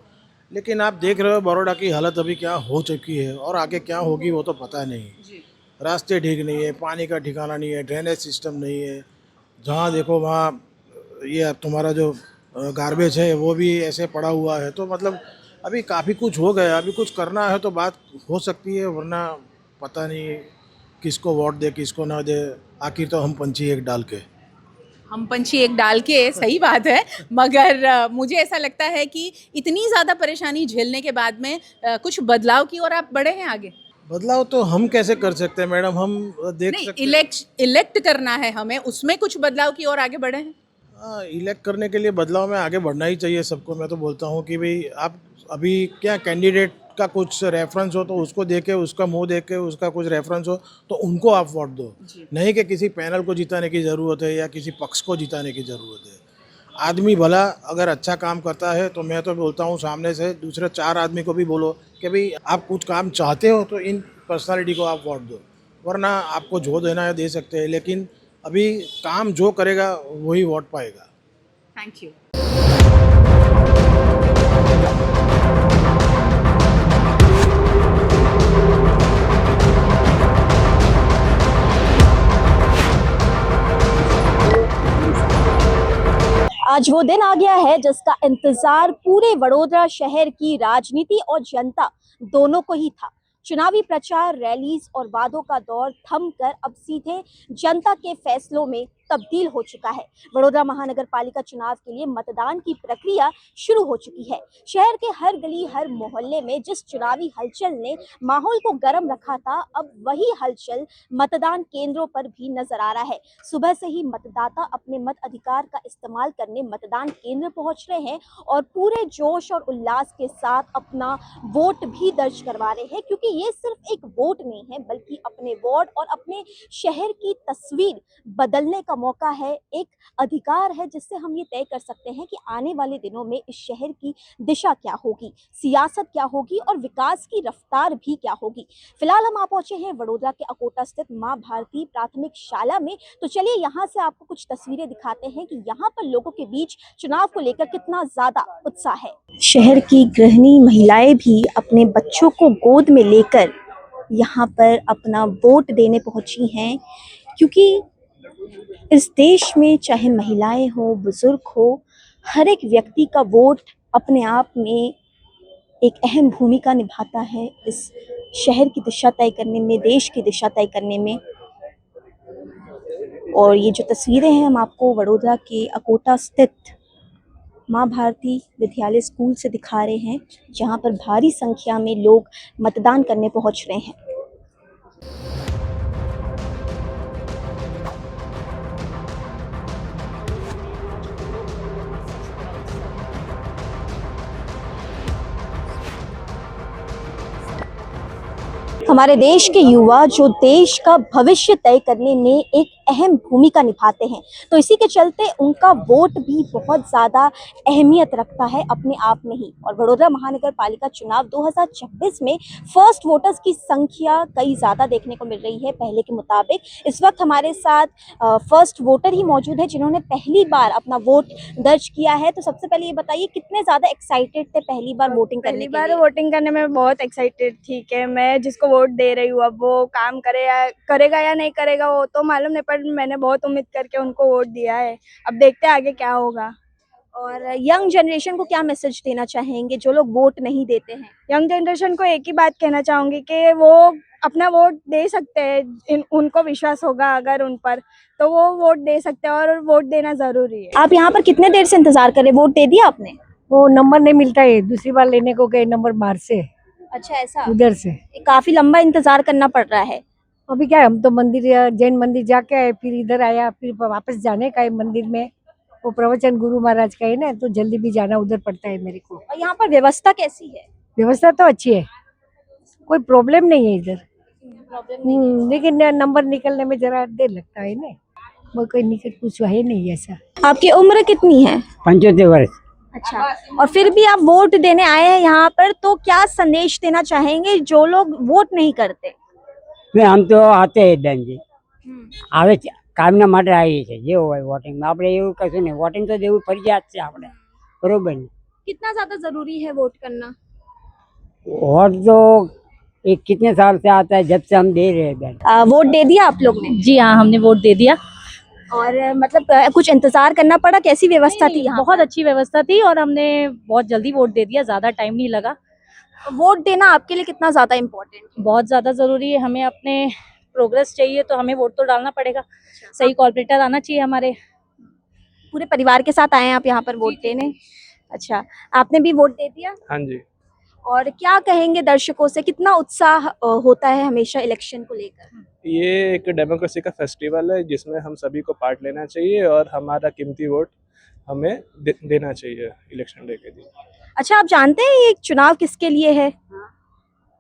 लेकिन आप देख रहे हो बड़ौदा की हालत अभी क्या हो चुकी है, और आगे क्या होगी वो तो पता नहीं। रास्ते ठीक नहीं है, पानी का ठिकाना नहीं है, ड्रेनेज सिस्टम नहीं है। जहाँ देखो वहाँ ये तुम्हारा जो गार्बेज है वो भी ऐसे पड़ा हुआ है। तो मतलब अभी काफ़ी कुछ हो गया, अभी कुछ करना है तो बात हो सकती है, वरना पता नहीं किसको वोट दे किसको ना दे। आखिर तो हम पंछी एक डाल के हम पंछी एक डाल के, सही बात है। मगर मुझे ऐसा लगता है कि इतनी ज़्यादा परेशानी झेलने के बाद में कुछ बदलाव की ओर आप बढ़े हैं आगे। बदलाव तो हम कैसे कर सकते हैं मैडम, हम देख सकते हैं। इलेक्ट करना है हमें, उसमें कुछ बदलाव की ओर आगे बढ़े हैं। हाँ, इलेक्ट करने के लिए बदलाव में आगे बढ़ना ही चाहिए सबको। मैं तो बोलता हूँ कि भाई आप अभी क्या कैंडिडेट का कुछ रेफरेंस हो तो उसको देके, उसका मुंह देख के, उसका कुछ रेफरेंस हो तो उनको आप वोट दो। नहीं कि किसी पैनल को जिताने की ज़रूरत है या किसी पक्ष को जिताने की ज़रूरत है। आदमी भला अगर अच्छा काम करता है तो मैं तो बोलता हूँ सामने से दूसरे 4 आदमी को भी बोलो कि भाई आप कुछ काम चाहते हो तो इन पर्सनालिटी को आप वोट दो, वरना आपको जो देना है दे सकते हैं, लेकिन अभी काम जो करेगा वही वोट पाएगा। Thank you. आज वो दिन आ गया है जिसका इंतजार पूरे वडोदरा शहर की राजनीति और जनता दोनों को ही था। चुनावी प्रचार, रैलीज और वादों का दौर थमकर अब सीधे जनता के फैसलों में तब्दील हो चुका है। वडोदरा महानगर पालिका चुनाव के लिए मतदान की प्रक्रिया शुरू हो चुकी है। शहर के हर गली, हर मोहल्ले में जिस चुनावी हलचल ने माहौल को गर्म रखा था, अब वही हलचल मतदान केंद्रों पर भी नजर आ रहा है। सुबह से ही मतदाता अपने मत अधिकार का इस्तेमाल करने मतदान केंद्र पहुंच रहे हैं और पूरे जोश और उल्लास के साथ अपना वोट भी दर्ज करवा रहे हैं, क्योंकि ये सिर्फ एक वोट नहीं है बल्कि अपने वार्ड और अपने शहर की तस्वीर बदलने का मौका है, एक अधिकार है जिससे हम ये तय कर सकते हैं कि आने वाले दिनों में इस शहर की दिशा क्या होगी, सियासत क्या होगी और विकास की रफ्तार भी क्या होगी। फिलहाल हम आ पहुंचे हैं वडोदरा के अकोटा स्थित मां भारती प्राथमिक शाला में। तो चलिए यहाँ से आपको कुछ तस्वीरें दिखाते हैं कि यहाँ पर लोगों के बीच चुनाव को लेकर कितना ज्यादा उत्साह है। शहर की गृहिणी महिलाएं भी अपने बच्चों को गोद में लेकर यहाँ पर अपना वोट देने पहुंची हैं, क्योंकि इस देश में चाहे महिलाएं हो, बुजुर्ग हो, हर एक व्यक्ति का वोट अपने आप में एक अहम भूमिका निभाता है इस शहर की दिशा तय करने में, देश की दिशा तय करने में। और ये जो तस्वीरें हैं हम आपको वडोदरा के अकोटा स्थित मां भारती विद्यालय स्कूल से दिखा रहे हैं, जहां पर भारी संख्या में लोग मतदान करने पहुंच रहे हैं। हमारे देश के युवा जो देश का भविष्य तय करने में एक अहम भूमिका निभाते हैं, तो इसी के चलते उनका वोट भी बहुत ज़्यादा अहमियत रखता है अपने आप में ही। और वडोदरा महानगर पालिका चुनाव 2026 में फर्स्ट वोटर्स की संख्या कई ज़्यादा देखने को मिल रही है पहले के मुताबिक। इस वक्त हमारे साथ फर्स्ट वोटर ही मौजूद है जिन्होंने पहली बार अपना वोट दर्ज किया है। तो सबसे पहले ये बताइए, कितने ज़्यादा एक्साइटेड थे पहली बार वोटिंग करने के लिए? पहली बार वोटिंग करने में बहुत एक्साइटेड थी कि मैं जिसको वोट दे रही हूँ अब वो काम करेगा या नहीं करेगा वो तो मालूम नहीं, पर मैंने बहुत उम्मीद करके उनको वोट दिया है। अब देखते हैं आगे क्या होगा। और यंग जनरेशन को क्या मैसेज देना चाहेंगे जो लोग वोट नहीं देते हैं? यंग जनरेशन को एक ही बात कहना चाहूँगी कि वो अपना वोट दे सकते हैं, उनको विश्वास होगा अगर उन पर, तो वो वोट दे सकते हैं और वोट देना ज़रूरी है। आप यहाँ पर कितने देर से इंतजार कर रहे? वोट दे दिया आपने? वो नंबर नहीं मिलता है, दूसरी बार लेने को गए नंबर बाहर से, अच्छा ऐसा, उधर से काफी लंबा इंतजार करना पड़ रहा है। अभी क्या है, हम तो मंदिर जैन मंदिर जाके आए, फिर इधर आया, फिर वापस जाने का है मंदिर में, वो प्रवचन गुरु महाराज का है ना, तो जल्दी भी जाना उधर पड़ता है मेरे को। और यहाँ पर व्यवस्था कैसी है? व्यवस्था तो अच्छी है, कोई प्रॉब्लम नहीं है इधर, लेकिन नंबर निकलने में जरा देर लगता है ना, वो कोई निकल कुछ है नहीं ऐसा। आपकी उम्र कितनी है? 75 वर्ष। अच्छा, और फिर भी आप वोट देने आए हैं यहाँ पर, तो क्या संदेश देना चाहेंगे जो लोग वोट नहीं करते? ને આમ તો આતે જ બેનજી આવે છે, કામના માટે આવીએ છીએ જે હોય વોટિંગમાં આપણે એવું કશું નહીં, વોટિંગ તો દેવું ફરજિયાત છે આપણે, બરોબર ને? कितना ज्यादा जरूरी है वोट करना? वोट तो एक कितने साल से आता है, जब से हम दे रहे हैं बहन। वोट दे दिया आप लोग ने? जी हाँ, हमने वोट दे दिया। और मतलब कुछ इंतजार करना पड़ा? कैसी व्यवस्था थी यहाँ? बहुत अच्छी व्यवस्था थी और हमने बहुत जल्दी वोट दे दिया, ज़्यादा टाइम नहीं लगा। वोट देना आपके लिए कितना ज्यादा इम्पोर्टेंट? बहुत ज़्यादा ज़रूरी है, हमें अपने प्रोग्रेस चाहिए तो हमें वोट तो डालना पड़ेगा। सही कॉर्पोरेटर आना चाहिए हमारे। पूरे परिवार के साथ आए हैं आप यहाँ पर वोट देने? अच्छा, आपने भी वोट दे दिया? हाँ जी। और क्या कहेंगे दर्शकों से, कितना उत्साह होता है हमेशा इलेक्शन को लेकर? ये एक डेमोक्रेसी का फेस्टिवल है जिसमें हम सभी को पार्ट लेना चाहिए और हमारा कीमती वोट हमें देना चाहिए इलेक्शन डे के दिन। अच्छा, आप जानते हैं ये चुनाव किसके लिए है?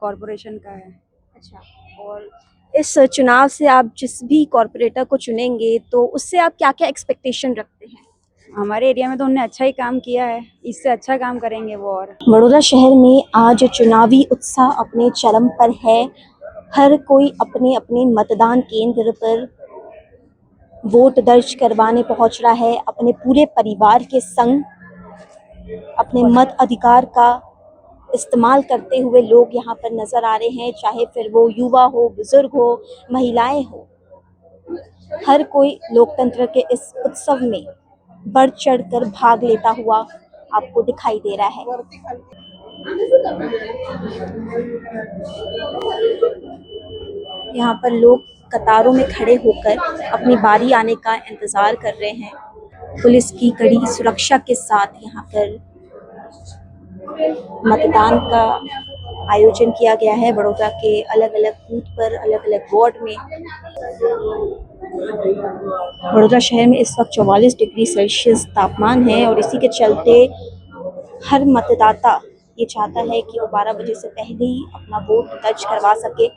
कॉर्पोरेशन का है। अच्छा, और इस चुनाव से आप जिस भी कॉर्पोरेटर को चुनेंगे तो उससे आप क्या क्या एक्सपेक्टेशन रखते हैं? हमारे एरिया में तो उन्होंने अच्छा ही काम किया है, इससे अच्छा काम करेंगे वो। और बड़ौदा शहर में आज चुनावी उत्साह अपने चरम पर है। हर कोई अपने अपने मतदान केंद्र पर वोट दर्ज करवाने पहुंच रहा है। अपने पूरे परिवार के संग अपने मत अधिकार का इस्तेमाल करते हुए लोग यहाँ पर नज़र आ रहे हैं, चाहे फिर वो युवा हो, बुजुर्ग हो, महिलाएं हो। हर कोई लोकतंत्र के इस उत्सव में बढ़ चढ़कर भाग लेता हुआ आपको दिखाई दे रहा है। यहाँ पर लोग कतारों में खड़े होकर अपनी बारी आने का इंतज़ार कर रहे हैं। पुलिस की कड़ी सुरक्षा के साथ यहाँ पर मतदान का आयोजन किया गया है। बड़ौदा के अलग अलग बूथ पर, अलग अलग वार्ड में। बड़ौदा शहर में इस वक्त 44 डिग्री सेल्सियस तापमान है और इसी के चलते हर मतदाता ये चाहता है कि वो 12 बजे से पहले ही अपना वोट दर्ज करवा सके।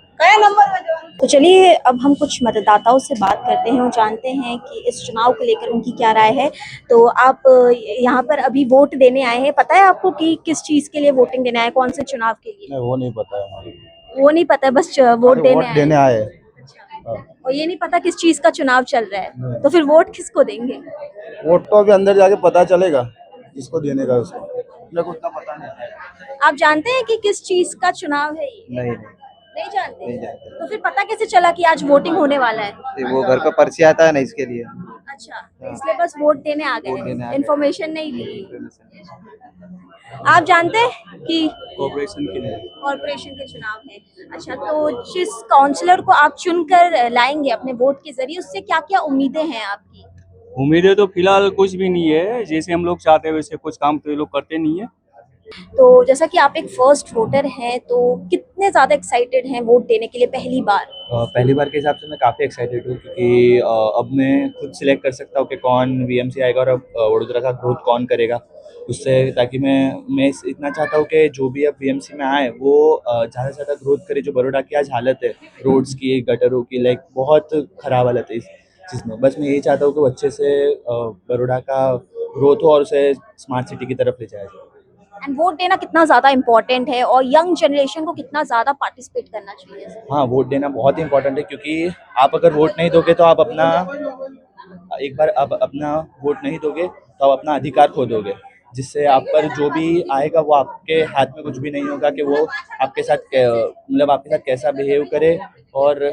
तो चलिए अब हम कुछ मतदाताओं से बात करते हैं और जानते हैं कि इस चुनाव को लेकर उनकी क्या राय है। तो आप यहाँ पर अभी वोट देने आए हैं, पता है आपको कि किस चीज़ के लिए वोटिंग देने आए, कौन से चुनाव के लिए? वो नहीं पता है हमारे को। वो नहीं पता है, बस वोट देने आए। और ये नहीं पता किस चीज़ का चुनाव चल रहा है, तो फिर वोट किसको देंगे? वोट तो अभी अंदर जाके पता चलेगा किसको देने का, उसको मेरे को उतना पता नहीं। आप जानते हैं कि किस चीज़ का चुनाव है ये? नहीं जानते। तो फिर पता कैसे चला कि आज वोटिंग होने वाला है? वो घर पे पर्ची आता है ना, इसके लिए। अच्छा, इसलिए बस वोट देने आ गए, इन्फॉर्मेशन नहीं ली। आप जानते हैं कि कॉर्पोरेशन के चुनाव है? अच्छा, तो जिस काउंसलर को आप चुनकर लाएंगे अपने वोट के जरिए, उससे क्या क्या उम्मीदें हैं आपकी? उम्मीदें तो फिलहाल कुछ भी नहीं है, जैसे हम लोग चाहते हैं वैसे कुछ काम तो ये लोग करते नहीं है। तो जैसा कि आप एक फर्स्ट वोटर हैं, तो कितने ज़्यादा एक्साइटेड हैं वोट देने के लिए पहली बार? पहली बार के हिसाब से मैं काफ़ी एक्साइटेड हूँ क्योंकि अब मैं खुद सिलेक्ट कर सकता हूँ कि कौन वीएमसी आएगा और अब वडोदरा का ग्रोथ कौन करेगा उससे, ताकि मैं इतना चाहता हूँ कि जो भी अब वीएमसी में आए वो ज़्यादा से ज़्यादा ग्रोथ करे। जो बड़ौदा की आज हालत है रोड्स की, गटरों की, लाइक बहुत ख़राब हालत है इस चीज़ में। बस मैं यही चाहता हूँ कि वो अच्छे से बड़ौदा का ग्रोथ हो और उसे स्मार्ट सिटी की तरफ ले जाया जाए। एंड वोट देना कितना ज़्यादा इम्पोर्टेंट है और यंग जनरेशन को कितना ज़्यादा पार्टिसिपेट करना चाहिए? हाँ, वोट देना बहुत इंपॉर्टेंट है क्योंकि आप अगर वोट नहीं दोगे तो आप अपना वोट नहीं दोगे तो आप अपना अधिकार खो दोगे, जिससे आप पर जो भी आएगा वो आपके हाथ में कुछ भी नहीं होगा कि वो आपके साथ कैसा बिहेव करे। और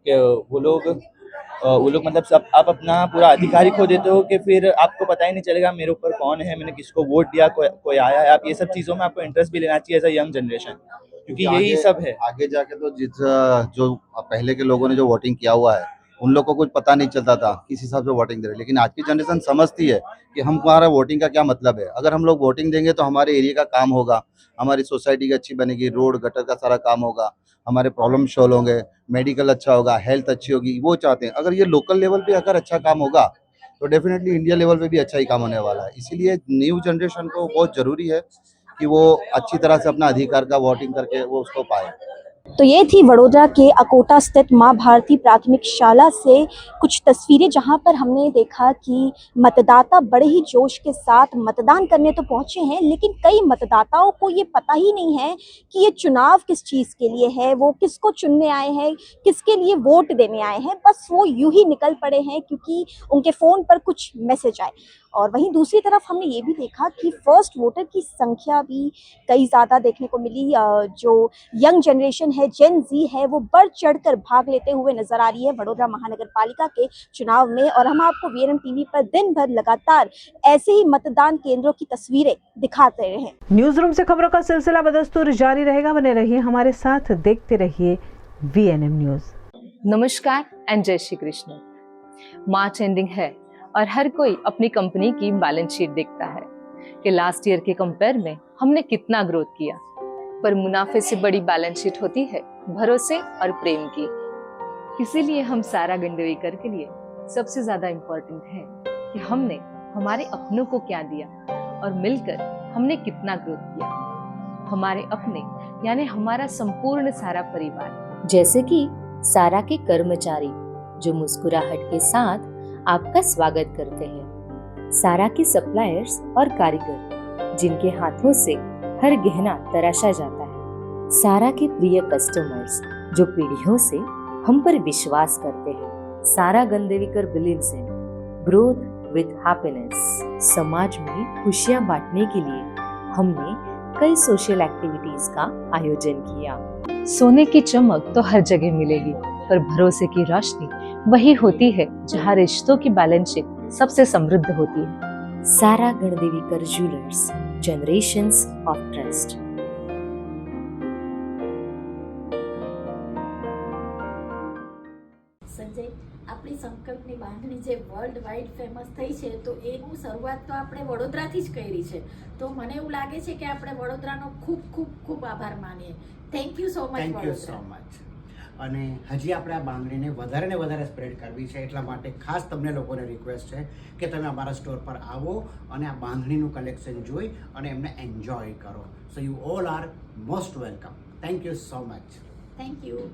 वो लोग मतलब सब आप अपना पूरा अधिकार ही खो देते हो कि फिर आपको पता ही नहीं चलेगा मेरे ऊपर कौन है, मैंने किसको वोट दिया, कोई आया है। आप ये सब चीज़ों में आपको इंटरेस्ट भी लेना चाहिए एज अ यंग जनरेशन, क्योंकि यही सब है। आगे जाके तो जो पहले के लोगों ने जो वोटिंग किया हुआ है उन लोग को कुछ पता नहीं चलता था किस हिसाब से वोटिंग दे रहे, लेकिन आज की जनरेशन समझती है कि हमारा वोटिंग का क्या मतलब है। अगर हम लोग वोटिंग देंगे तो हमारे एरिया का काम होगा, हमारी सोसाइटी की अच्छी बनेगी, रोड गटर का सारा काम होगा, हमारे प्रॉब्लम सॉल्व होंगे, मेडिकल अच्छा होगा, हेल्थ अच्छी होगी, वो चाहते हैं। अगर ये लोकल लेवल पे अगर अच्छा काम होगा तो डेफिनेटली इंडिया लेवल पे भी अच्छा ही काम होने वाला है। इसीलिए न्यू जनरेशन को बहुत ज़रूरी है कि वो अच्छी तरह से अपना अधिकार का वोटिंग करके वो उसको पाए। तो ये थी वडोदरा के अकोटा स्थित माँ भारती प्राथमिक शाला से कुछ तस्वीरें, जहां पर हमने देखा कि मतदाता बड़े ही जोश के साथ मतदान करने तो पहुंचे हैं, लेकिन कई मतदाताओं को ये पता ही नहीं है कि ये चुनाव किस चीज़ के लिए है, वो किसको चुनने आए हैं, किसके लिए वोट देने आए हैं। बस वो यूं ही निकल पड़े हैं क्योंकि उनके फ़ोन पर कुछ मैसेज आए। और वहीं दूसरी तरफ हमने ये भी देखा कि फर्स्ट वोटर की संख्या भी कई ज़्यादा देखने को मिली। जो यंग जनरेशन है, जेन जी है, वो बढ़ चढ़कर भाग लेते हुए नजर आ रही है वडोदरा महानगर पालिका के चुनाव में। और हम आपको वीएनएम टीवी पर दिन भर लगातार ऐसे ही मतदान केंद्रों की तस्वीरें दिखाते रहे। न्यूज रूम से खबरों का सिलसिला बदस्तूर जारी रहेगा, बने रहिए हमारे साथ, देखते रहिए वीएनएम न्यूज। नमस्कार एंड जय श्री कृष्ण। मार्च एंडिंग है और हर कोई अपनी कंपनी की बैलेंस शीट देखता है कि लास्ट ईयर के कंपेयर में हमने कितना ग्रोथ किया, पर मुनाफे से बड़ी बैलेंस शीट होती है भरोसे और प्रेम की। इसीलिए हम सारा गंडवेकर के लिए सबसे ज्यादा इम्पोर्टेंट है कि हमने हमारे अपनों को क्या दिया और मिलकर हमने कितना ग्रोथ किया। हमारे अपने यानी हमारा संपूर्ण सारा परिवार, जैसे कि सारा के कर्मचारी जो मुस्कुराहट के साथ आपका स्वागत करते हैं, सारा के सप्लायर्स और कारीगर जिनके हाथों से हर गहना तराशा जाता है, सारा के प्रिय कस्टमर्स जो पीढ़ियों से हम पर विश्वास करते हैं। Sara Gandevikar believes in growth with happiness. समाज में खुशियां बांटने के लिए हमने कई सोशल एक्टिविटीज का आयोजन किया। सोने की चमक तो हर जगह मिलेगी, पर भरोसे की रोशनी वही होती है जहाँ रिश्तों की बैलेंस शीट सबसे समृद्ध होती है। Sara Gandevikar jewellers, generations of trust. Sanjay, આપણી સંકલ્પની બાંધણી જે વર્લ્ડ વાઇડ ફેમસ થઈ છે, તો એનું શરૂઆત તો આપણે વડોદરાથી જ કરી છે, તો મને એવું લાગે છે કે આપણે વડોદરાનો ખૂબ ખૂબ ખૂબ આભાર માનીએ. Thank you so much. Thank you so much. અને હજી આપણે આ બાંધણીને વધારે ને વધારે સ્પ્રેડ કરવી છે, એટલા માટે ખાસ તમને લોકોને રિક્વેસ્ટ છે કે તમે અમારા સ્ટોર પર આવો અને આ બાંધણીનું કલેક્શન જોઈ અને એમને એન્જોય કરો. So you all are most welcome. Thank you so much. Thank you.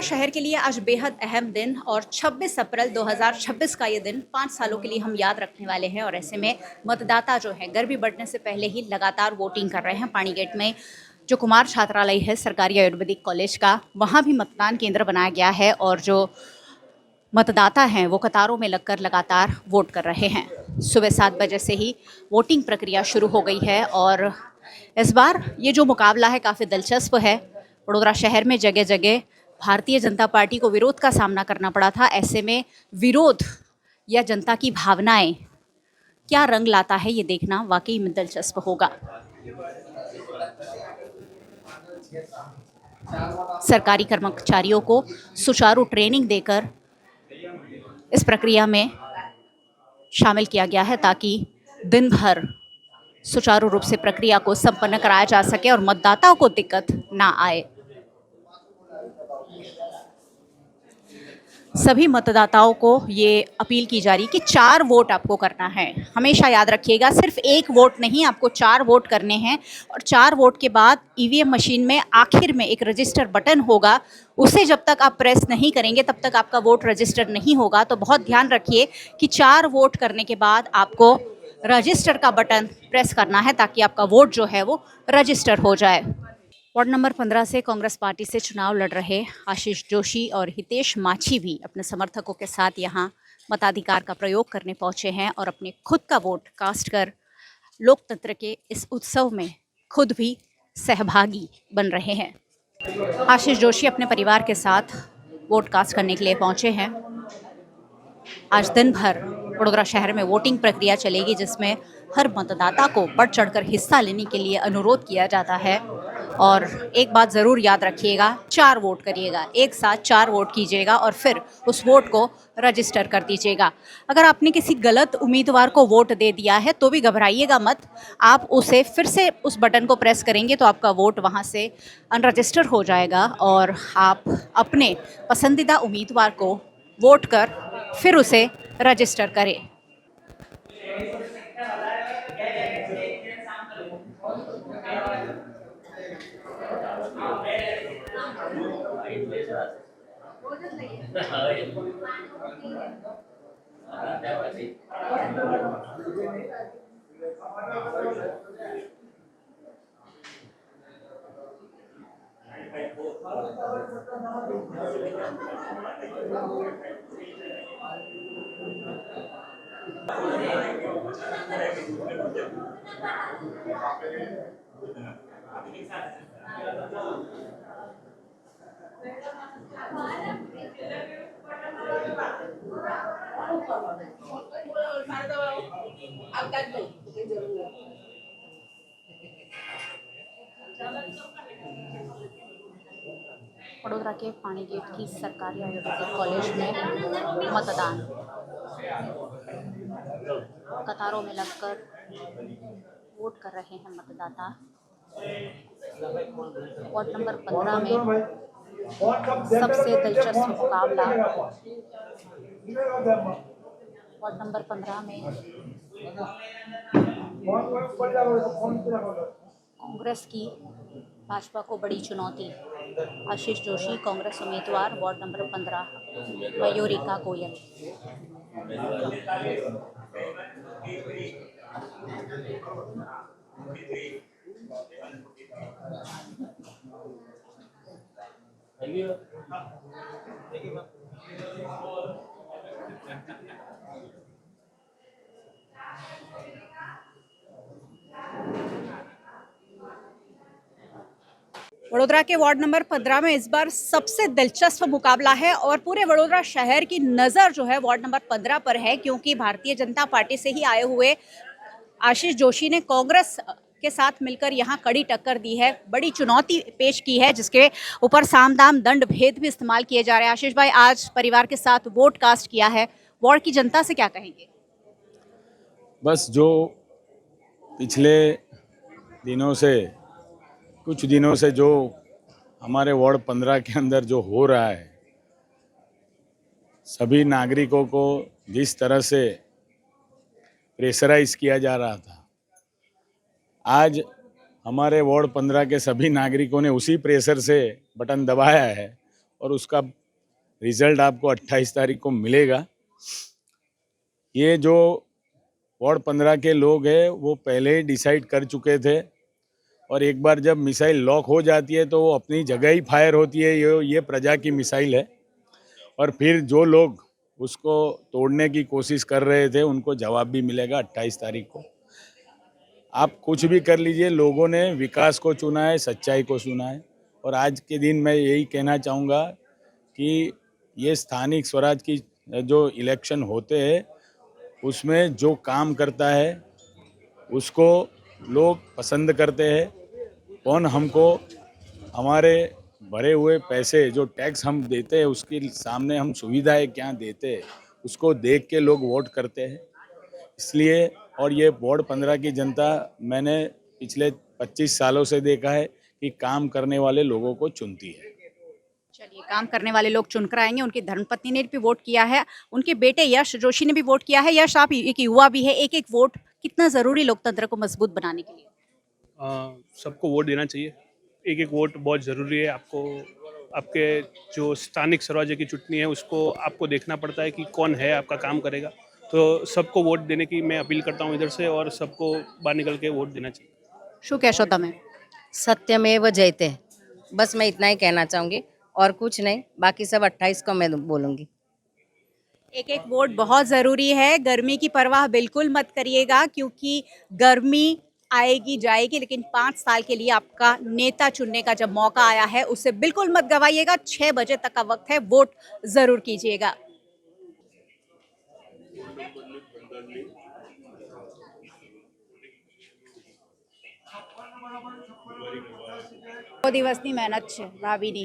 शहर के लिए आज बेहद अहम दिन और 26 अप्रैल 2026 का ये दिन 5 सालों के लिए हम याद रखने वाले हैं। और ऐसे में मतदाता जो है गर्मी बढ़ने से पहले ही लगातार वोटिंग कर रहे हैं। पानी गेट में जो कुमार छात्रालय है सरकारी आयुर्वेदिक कॉलेज का, वहाँ भी मतदान केंद्र बनाया गया है और जो मतदाता हैं वो कतारों में लगकर लगातार वोट कर रहे हैं। सुबह 7 बजे से ही वोटिंग प्रक्रिया शुरू हो गई है और इस बार ये जो मुकाबला है काफ़ी दिलचस्प है। वडोदरा शहर में जगह जगह भारतीय जनता पार्टी को विरोध का सामना करना पड़ा था। ऐसे में विरोध या जनता की भावनाएं क्या रंग लाता है ये देखना वाकई में दिलचस्प होगा। सरकारी कर्मचारियों को सुचारू ट्रेनिंग देकर इस प्रक्रिया में शामिल किया गया है ताकि दिन भर सुचारू रूप से प्रक्रिया को संपन्न कराया जा सके और मतदाताओं को दिक्कत ना आए। सभी मतदाताओं को ये अपील की जा रही कि 4 वोट आपको करना है। हमेशा याद रखिएगा, सिर्फ 1 वोट नहीं, आपको 4 वोट करने हैं। और 4 वोट के बाद ईवीएम मशीन में आखिर में एक रजिस्टर बटन होगा, उसे जब तक आप प्रेस नहीं करेंगे तब तक आपका वोट रजिस्टर नहीं होगा। तो बहुत ध्यान रखिए कि 4 वोट करने के बाद आपको रजिस्टर का बटन प्रेस करना है ताकि आपका वोट जो है वो रजिस्टर हो जाए। वार्ड नंबर 15 से कांग्रेस पार्टी से चुनाव लड़ रहे आशीष जोशी और हितेश माछी भी अपने समर्थकों के साथ यहाँ मताधिकार का प्रयोग करने पहुँचे हैं और अपने खुद का वोट कास्ट कर लोकतंत्र के इस उत्सव में खुद भी सहभागी बन रहे हैं। आशीष जोशी अपने परिवार के साथ वोट कास्ट करने के लिए पहुँचे हैं। आज दिन भर वडोदरा शहर में वोटिंग प्रक्रिया चलेगी जिसमें हर मतदाता को बढ़ चढ़कर हिस्सा लेने के लिए अनुरोध किया जाता है। और एक बात ज़रूर याद रखिएगा, 4 वोट करिएगा, एक साथ 4 वोट कीजिएगा और फिर उस वोट को रजिस्टर कर दीजिएगा। अगर आपने किसी गलत उम्मीदवार को वोट दे दिया है तो भी घबराइएगा मत, आप उसे फिर से उस बटन को प्रेस करेंगे तो आपका वोट वहां से अनरजिस्टर हो जाएगा और आप अपने पसंदीदा उम्मीदवार को वोट कर फिर उसे रजिस्टर करें। वडोदरा के पानी गेट की सरकारी आयुर्वेदिक कॉलेज में मतदान, कतारों में लगकर वोट कर रहे हैं मतदाता। वार्ड नंबर 15 में सबसे दिलचस्प मुकाबला वार्ड नंबर 15 में कांग्रेस की भाजपा को बड़ी चुनौती। आशीष जोशी कांग्रेस उम्मीदवार, वार्ड नंबर 15 मयूरिका गोयल। वडोदरा के वार्ड नंबर 15 में इस बार सबसे दिलचस्प मुकाबला है और पूरे वडोदरा शहर की नज़र जो है वार्ड नंबर 15 पर है, क्योंकि भारतीय जनता पार्टी से ही आए हुए आशीष जोशी ने कांग्रेस के साथ मिलकर यहाँ कड़ी टक्कर दी है, बड़ी चुनौती पेश की है, जिसके ऊपर साम दाम दंड भेद भी इस्तेमाल किए जा रहे हैं। आशीष भाई, आज परिवार के साथ वोट कास्ट किया है, वार्ड की जनता से क्या कहेंगे? बस जो पिछले दिनों से कुछ दिनों से जो हमारे वार्ड 15 के अंदर जो हो रहा है, सभी नागरिकों को जिस तरह से प्रेशराइज किया जा रहा था, आज हमारे वार्ड 15 के सभी नागरिकों ने उसी प्रेशर से बटन दबाया है और उसका रिजल्ट आपको 28 तारीख को मिलेगा। ये जो वार्ड 15 के लोग हैं वो पहले ही डिसाइड कर चुके थे, और एक बार जब मिसाइल लॉक हो जाती है तो वो अपनी जगह ही फायर होती है। ये प्रजा की मिसाइल है, और फिर जो लोग उसको तोड़ने की कोशिश कर रहे थे उनको जवाब भी मिलेगा 28 तारीख को। आप कुछ भी कर लीजिए, लोगों ने विकास को चुना है, सच्चाई को चुना है। और आज के दिन मैं यही कहना चाहूँगा कि ये स्थानिक स्वराज की जो इलेक्शन होते हैं उसमें जो काम करता है उसको लोग पसंद करते हैं। कौन हमको हमारे भरे हुए पैसे जो टैक्स हम देते हैं उसके सामने हम सुविधाएं क्या देते हैं उसको देख के लोग वोट करते हैं। इसलिए और ये वार्ड 15 की जनता मैंने पिछले 25 सालों से देखा है कि काम करने वाले लोगों को चुनती है। चलिए, काम करने वाले लोग चुनकर आएंगे। उनकी धर्मपत्नी ने भी वोट किया है, उनके बेटे यश जोशी ने भी वोट किया है। यश, आप एक युवा भी है, एक एक वोट कितना जरूरी लोकतंत्र को मजबूत बनाने के लिए? सबको वोट देना चाहिए। एक एक वोट बहुत ज़रूरी है। आपको आपके जो स्थानिक स्वराज्य की चुनाव है उसको आपको देखना पड़ता है कि कौन है आपका काम करेगा। तो सबको वोट देने की मैं अपील करता हूँ इधर से, और सबको बाहर निकल के वोट देना चाहिए। શું કહેશો તમે? सत्यमेव जयते, बस मैं इतना ही कहना चाहूँगी और कुछ नहीं। बाकी सब 28 को मैं बोलूँगी। एक एक वोट बहुत ज़रूरी है। गर्मी की परवाह बिल्कुल मत करिएगा, क्योंकि गर्मी आएगी जाएगी, लेकिन 5 साल के लिए आपका नेता चुनने का जब मौका आया है उसे बिल्कुल मत गवाइएगा। 6 बजे तक का वक्त है, वोट ज़रूर कीजिएगा। દિવસની મહેનત છે ભાભીની।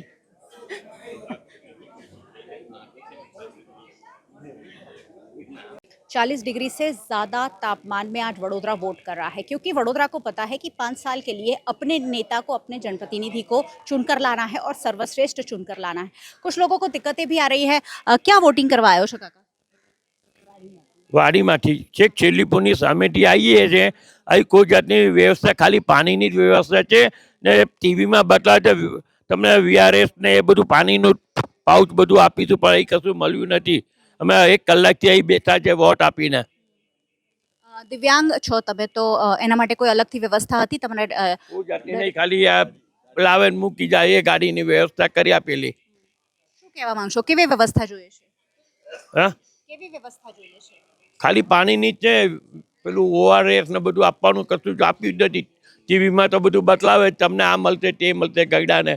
40 डिग्री से ज़्यादा तापमान में आज वडोदरा वोट कर रहा है, क्योंकि वडोदरा को पता है कि 5 साल के लिए अपने नेता को, अपने जनप्रतिनिधि को चुनकर लाना है और सर्वश्रेष्ठ चुनकर लाना है। कुछ लोगों को दिक्कतें भी आ रही है। क्या वोटिंग करवायो છો કાકા? વાડીમાંથી છેક છેલ્લી પૂની સામેથી આવીએ છે। અહીં કોઈ જાતની વ્યવસ્થા, ખાલી પાણીની જ વ્યવસ્થા છે ને ટીવીમાં બતાવે તમને VRS ને એ બધું પાણીનું પાઉચ બધું આપીશું, પણ અહીં કશું મળ્યું નથી। અમે 1 કલાકથી અહીં બેઠા છે વોટ આપીને। દિવ્યાંગ છો તમે, તો એના માટે કોઈ અલગથી વ્યવસ્થા હતી તમારે? કોઈ જાતની નહીં, ખાલી આ લાવે ને મૂકી જાય એ ગાડીની વ્યવસ્થા કરી આપેલી। શું કહેવા માંગશો? કેવી વ્યવસ્થા જોઈએ છે? હા, કેવી વ્યવસ્થા જોઈએ છે? ખાલી પાણીની જ છે, પેલું ORS ને બધું આપવાનું કશું જ આપ્યું જ નથી। ટીવીમાં તો બધું બતલાવે તમને આ મળશે તે મળશે, ગયડાને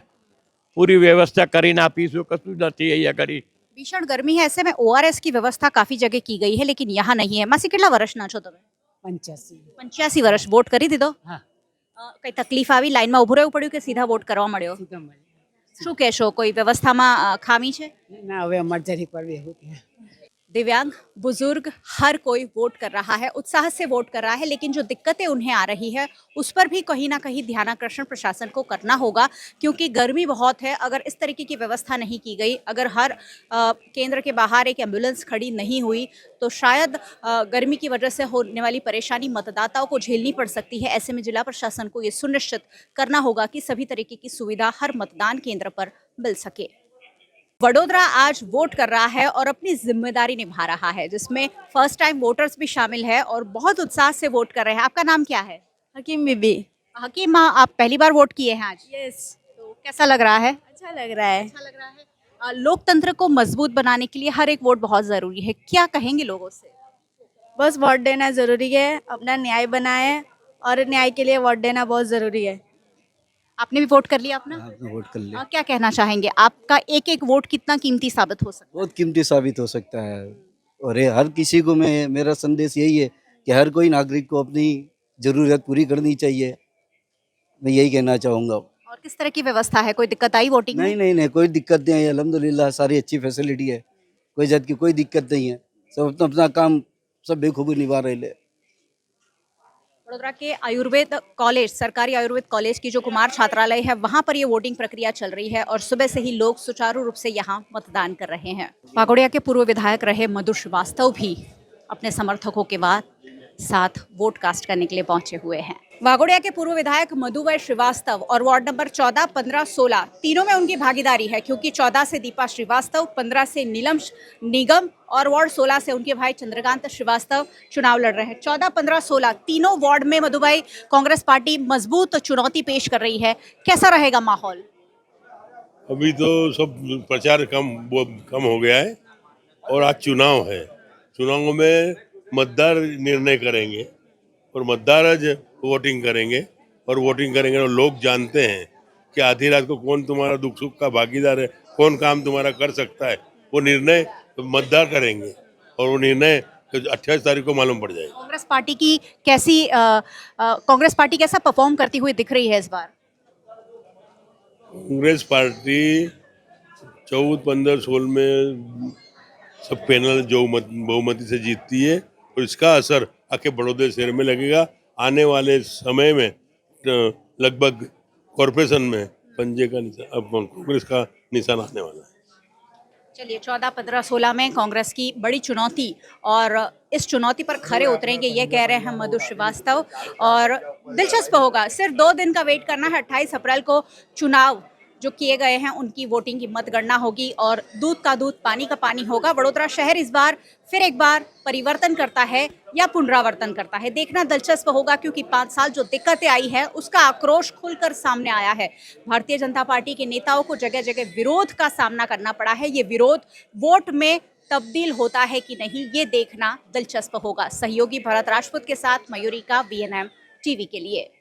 પૂરી વ્યવસ્થા કરીને આપીશું, કશું જ નથી અહીંયા કરી। भीषण गर्मी है, ऐसे में ORS की व्यवस्था काफी जगह की गई है, लेकिन यहाँ नहीं है। मासी કેટલા વર્ષના છો તમે? 85 વર્ષ। વોટ કરી દીધો? હા। કઈ તકલીફ આવી? લાઈનમાં ઊભું રહેવું પડ્યું કે સીધા વોટ કરવા મળ્યો? શું કહેશો, કોઈ વ્યવસ્થામાં ખામી છે? ના, હવે અમારે જરી પડવી એવું કે। दिव्यांग, बुजुर्ग, हर कोई वोट कर रहा है, उत्साह से वोट कर रहा है, लेकिन जो दिक्कतें उन्हें आ रही है उस पर भी कहीं ना कहीं ध्यानाकर्षण प्रशासन को करना होगा, क्योंकि गर्मी बहुत है। अगर इस तरीके की व्यवस्था नहीं की गई, अगर हर केंद्र के बाहर एक एम्बुलेंस खड़ी नहीं हुई, तो शायद गर्मी की वजह से होने वाली परेशानी मतदाताओं को झेलनी पड़ सकती है। ऐसे में जिला प्रशासन को ये सुनिश्चित करना होगा कि सभी तरीके की सुविधा हर मतदान केंद्र पर मिल सके। वडोदरा आज वोट कर रहा है और अपनी जिम्मेदारी निभा रहा है, जिसमें फर्स्ट टाइम वोटर्स भी शामिल है और बहुत उत्साह से वोट कर रहे हैं। आपका नाम क्या है? हकीम बीबी। हकीम, आप पहली बार वोट किए हैं आज? यस। तो कैसा लग रहा है? अच्छा लग रहा है। अच्छा लग रहा है। लोकतंत्र को मजबूत बनाने के लिए हर एक वोट बहुत ज़रूरी है। क्या कहेंगे लोगों से? बस वोट देना ज़रूरी है, अपना न्याय बनाए और न्याय के लिए वोट देना बहुत ज़रूरी है। आपने भी वोट कर लिया अपना? आपने वोट कर लिया। क्या कहना चाहेंगे? आपका एक एक वोट कितना कीमती साबित हो सकता है? बहुत कीमती साबित हो सकता है, और ये हर किसी को मेरा संदेश यही है कि हर कोई नागरिक को अपनी ज़रूरत पूरी करनी चाहिए। मैं यही कहना चाहूँगा। और किस तरह की व्यवस्था है? कोई दिक्कत आई वोटिंग में? नहीं, कोई दिक्कत नहीं है। अल्हम्दुलिल्लाह सारी अच्छी फैसिलिटी है, कोई जात की कोई दिक्कत नहीं है। सब अपना काम सब बेखूबी निभा रहे हैं। वडोदरा के आयुर्वेद कॉलेज, सरकारी आयुर्वेद कॉलेज की जो कुमार छात्रालय है, वहां पर ये वोटिंग प्रक्रिया चल रही है और सुबह से ही लोग सुचारू रूप से यहां मतदान कर रहे हैं। वाघोडिया के पूर्व विधायक रहे मधु श्रीवास्तव भी अपने समर्थकों के बाद साथ वोट कास्ट करने के लिए पहुंचे हुए हैं। वाघोडिया के पूर्व विधायक मधुवर श्रीवास्तव और वार्ड नंबर 14, 15, 16 तीनों में उनकी भागीदारी है, क्योंकि 14 से दीपा श्रीवास्तव, 15 से नीलम निगम और वार्ड 16 से उनके भाई चंद्रकांत श्रीवास्तव चुनाव लड़ रहे हैं। 14, 15, 16 तीनों वार्ड में मधु भाई कांग्रेस पार्टी मजबूत चुनौती पेश कर रही है। कैसा रहेगा माहौल? अभी तो सब प्रचार कम हो गया है और आज चुनाव है। चुनाव में मतदार निर्णय करेंगे और मतदार आज वोटिंग करेंगे और वोटिंग करेंगे और लोग जानते हैं कि आधी रात को कौन तुम्हारा दुख सुख का भागीदार है, कौन काम तुम्हारा कर सकता है। वो निर्णय मतदार करेंगे और वो निर्णय 28 तारीख को मालूम पड़ जाएगा। कांग्रेस पार्टी की कांग्रेस पार्टी कैसा परफॉर्म करती हुई दिख रही है इस बार? कांग्रेस पार्टी 14, 15, 16 में सब पैनल जो बहुमती से जीतती है और इसका असर आके बड़ौदा शहर में लगेगा। आने वाले समय में लगभग कॉरपोरेशन में पंजे का निशान, अब कांग्रेस का निशान आने वाला है। चलिए 14, 15, 16 में कांग्रेस की बड़ी चुनौती, और इस चुनौती पर खरे उतरेंगे ये कह रहे हैं मधु श्रीवास्तव। और दिलचस्प होगा, सिर्फ 2 दिन का वेट करना है। 28 अप्रैल को चुनाव जो किए गए हैं उनकी वोटिंग की मतगणना होगी और दूध का दूध पानी का पानी होगा। वडोदरा शहर इस बार फिर एक बार परिवर्तन करता है या पुनरावर्तन करता है, देखना दिलचस्प होगा, क्योंकि 5 साल जो दिक्कतें आई है उसका आक्रोश खुलकर सामने आया है। भारतीय जनता पार्टी के नेताओं को जगह जगह विरोध का सामना करना पड़ा है। ये विरोध वोट में तब्दील होता है कि नहीं, ये देखना दिलचस्प होगा। सहयोगी भरत राजपूत के साथ मयूरिका, VNM टीवी के लिए।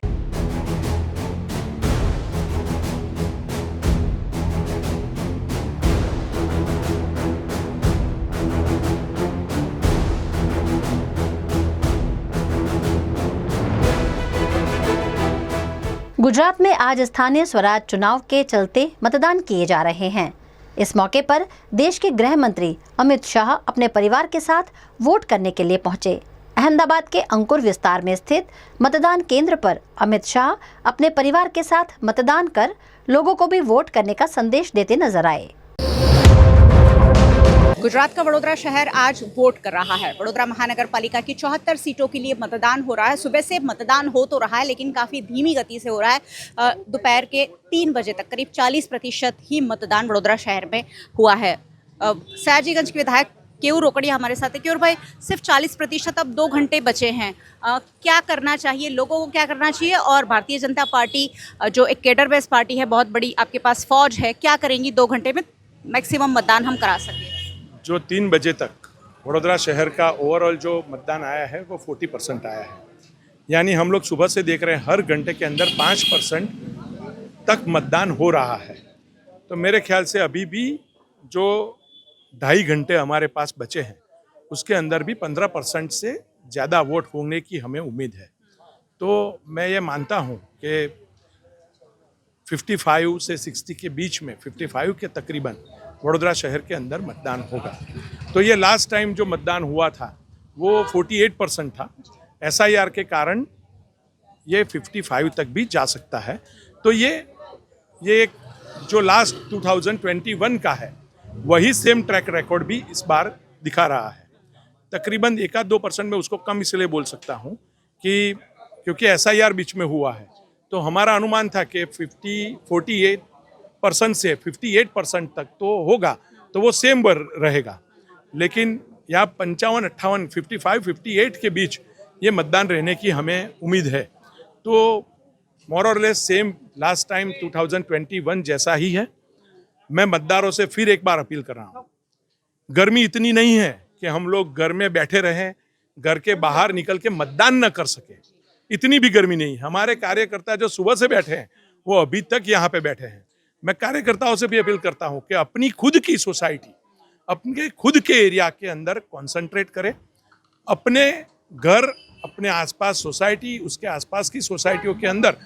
गुजरात में आज स्थानीय स्वराज चुनाव के चलते मतदान किए जा रहे हैं। इस मौके पर देश के गृह मंत्री अमित शाह अपने परिवार के साथ वोट करने के लिए पहुंचे। अहमदाबाद के अंकुर विस्तार में स्थित मतदान केंद्र पर अमित शाह अपने परिवार के साथ मतदान कर लोगों को भी वोट करने का संदेश देते नजर आए। गुजरात का वडोदरा शहर आज वोट कर रहा है। वडोदरा महानगर पालिका की 74 सीटों के लिए मतदान हो रहा है। सुबह से मतदान हो तो रहा है, लेकिन काफ़ी धीमी गति से हो रहा है। दोपहर के 3 बजे तक करीब 40% ही मतदान वडोदरा शहर में हुआ है। सयाजीगंज के विधायक केयूर रोकड़िया हमारे साथ है। केयूर भाई, सिर्फ 40%, अब 2 घंटे बचे हैं, क्या करना चाहिए लोगों को, क्या करना चाहिए? और भारतीय जनता पार्टी जो एक केडर बेस पार्टी है, बहुत बड़ी आपके पास फौज है, क्या करेंगी 2 घंटे में मैक्सिमम मतदान हम करा सकें? जो 3 बजे तक वडोदरा शहर का ओवरऑल जो मतदान आया है वो 40% आया है। यानी हम लोग सुबह से देख रहे हैं हर घंटे के अंदर 5% तक मतदान हो रहा है। तो मेरे ख्याल से अभी भी जो 2.5 घंटे हमारे पास बचे हैं उसके अंदर भी 15% से ज़्यादा वोट होने की हमें उम्मीद है। तो मैं ये मानता हूँ कि 55 से 60 के बीच में, 55 के तकरीबन वडोदरा शहर के अंदर मतदान होगा। तो ये लास्ट टाइम जो मतदान हुआ था वो 48% था। SIR के कारण ये 55 तक भी जा सकता है। तो ये एक जो लास्ट 2021 का है वही सेम ट्रैक रिकॉर्ड भी इस बार दिखा रहा है। तकरीबन 1-2% में उसको कम इसलिए बोल सकता हूँ कि क्योंकि SIR बीच में हुआ है। तो हमारा अनुमान था कि 48% से 58% तक तो होगा, तो वो सेम रहेगा। लेकिन यहाँ 55, 58, 55, 58 के बीच ये मतदान रहने की हमें उम्मीद है। तो मोर और लेस सेम लास्ट टाइम 2021 जैसा ही है। मैं मतदारों से फिर एक बार अपील कर रहा हूँ, गर्मी इतनी नहीं है कि हम लोग घर में बैठे रहें, घर के बाहर निकल के मतदान न कर सके, इतनी भी गर्मी नहीं। हमारे कार्यकर्ता जो सुबह से बैठे हैं वो अभी तक यहाँ पे बैठे हैं। मैं कार्यकर्ताओं से भी अपील करता हूँ कि अपनी खुद की सोसाइटी, अपने खुद के एरिया के अंदर कंसंट्रेट करें। अपने घर, अपने आसपास सोसाइटी, उसके आसपास की सोसाइटियों के अंदर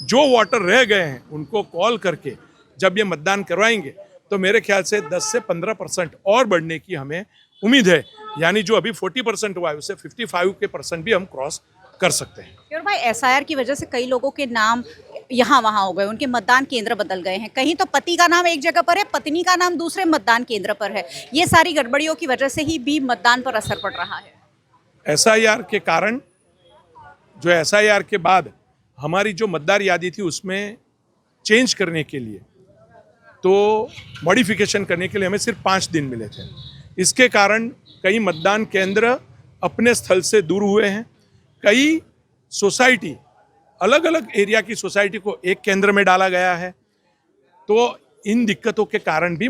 जो वोटर रह गए हैं उनको कॉल करके जब ये मतदान करवाएंगे तो मेरे ख्याल से 10 से 15% और बढ़ने की हमें उम्मीद है। यानी जो अभी 40% हुआ है उससे 55% भी हम क्रॉस कर सकते हैं। और भाई SIR की वजह से कई लोगों के नाम यहाँ वहाँ हो गए, उनके मतदान केंद्र बदल गए हैं। कहीं तो पति का नाम एक जगह पर है, पत्नी का नाम दूसरे मतदान केंद्र पर है। ये सारी गड़बड़ियों की वजह से ही भी मतदान पर असर पड़ रहा है। SIR के कारण जो SIR के बाद हमारी जो मतदार यादी थी उसमें चेंज करने के लिए, तो मॉडिफिकेशन करने के लिए हमें सिर्फ 5 दिन मिले थे। इसके कारण कई मतदान केंद्र अपने स्थल से दूर हुए हैं। कई सोसाइटी, अलग अलग एरिया की सोसाइटी को एक केंद्र में डाला गया है। तो इन दिक्कतों के कारण भी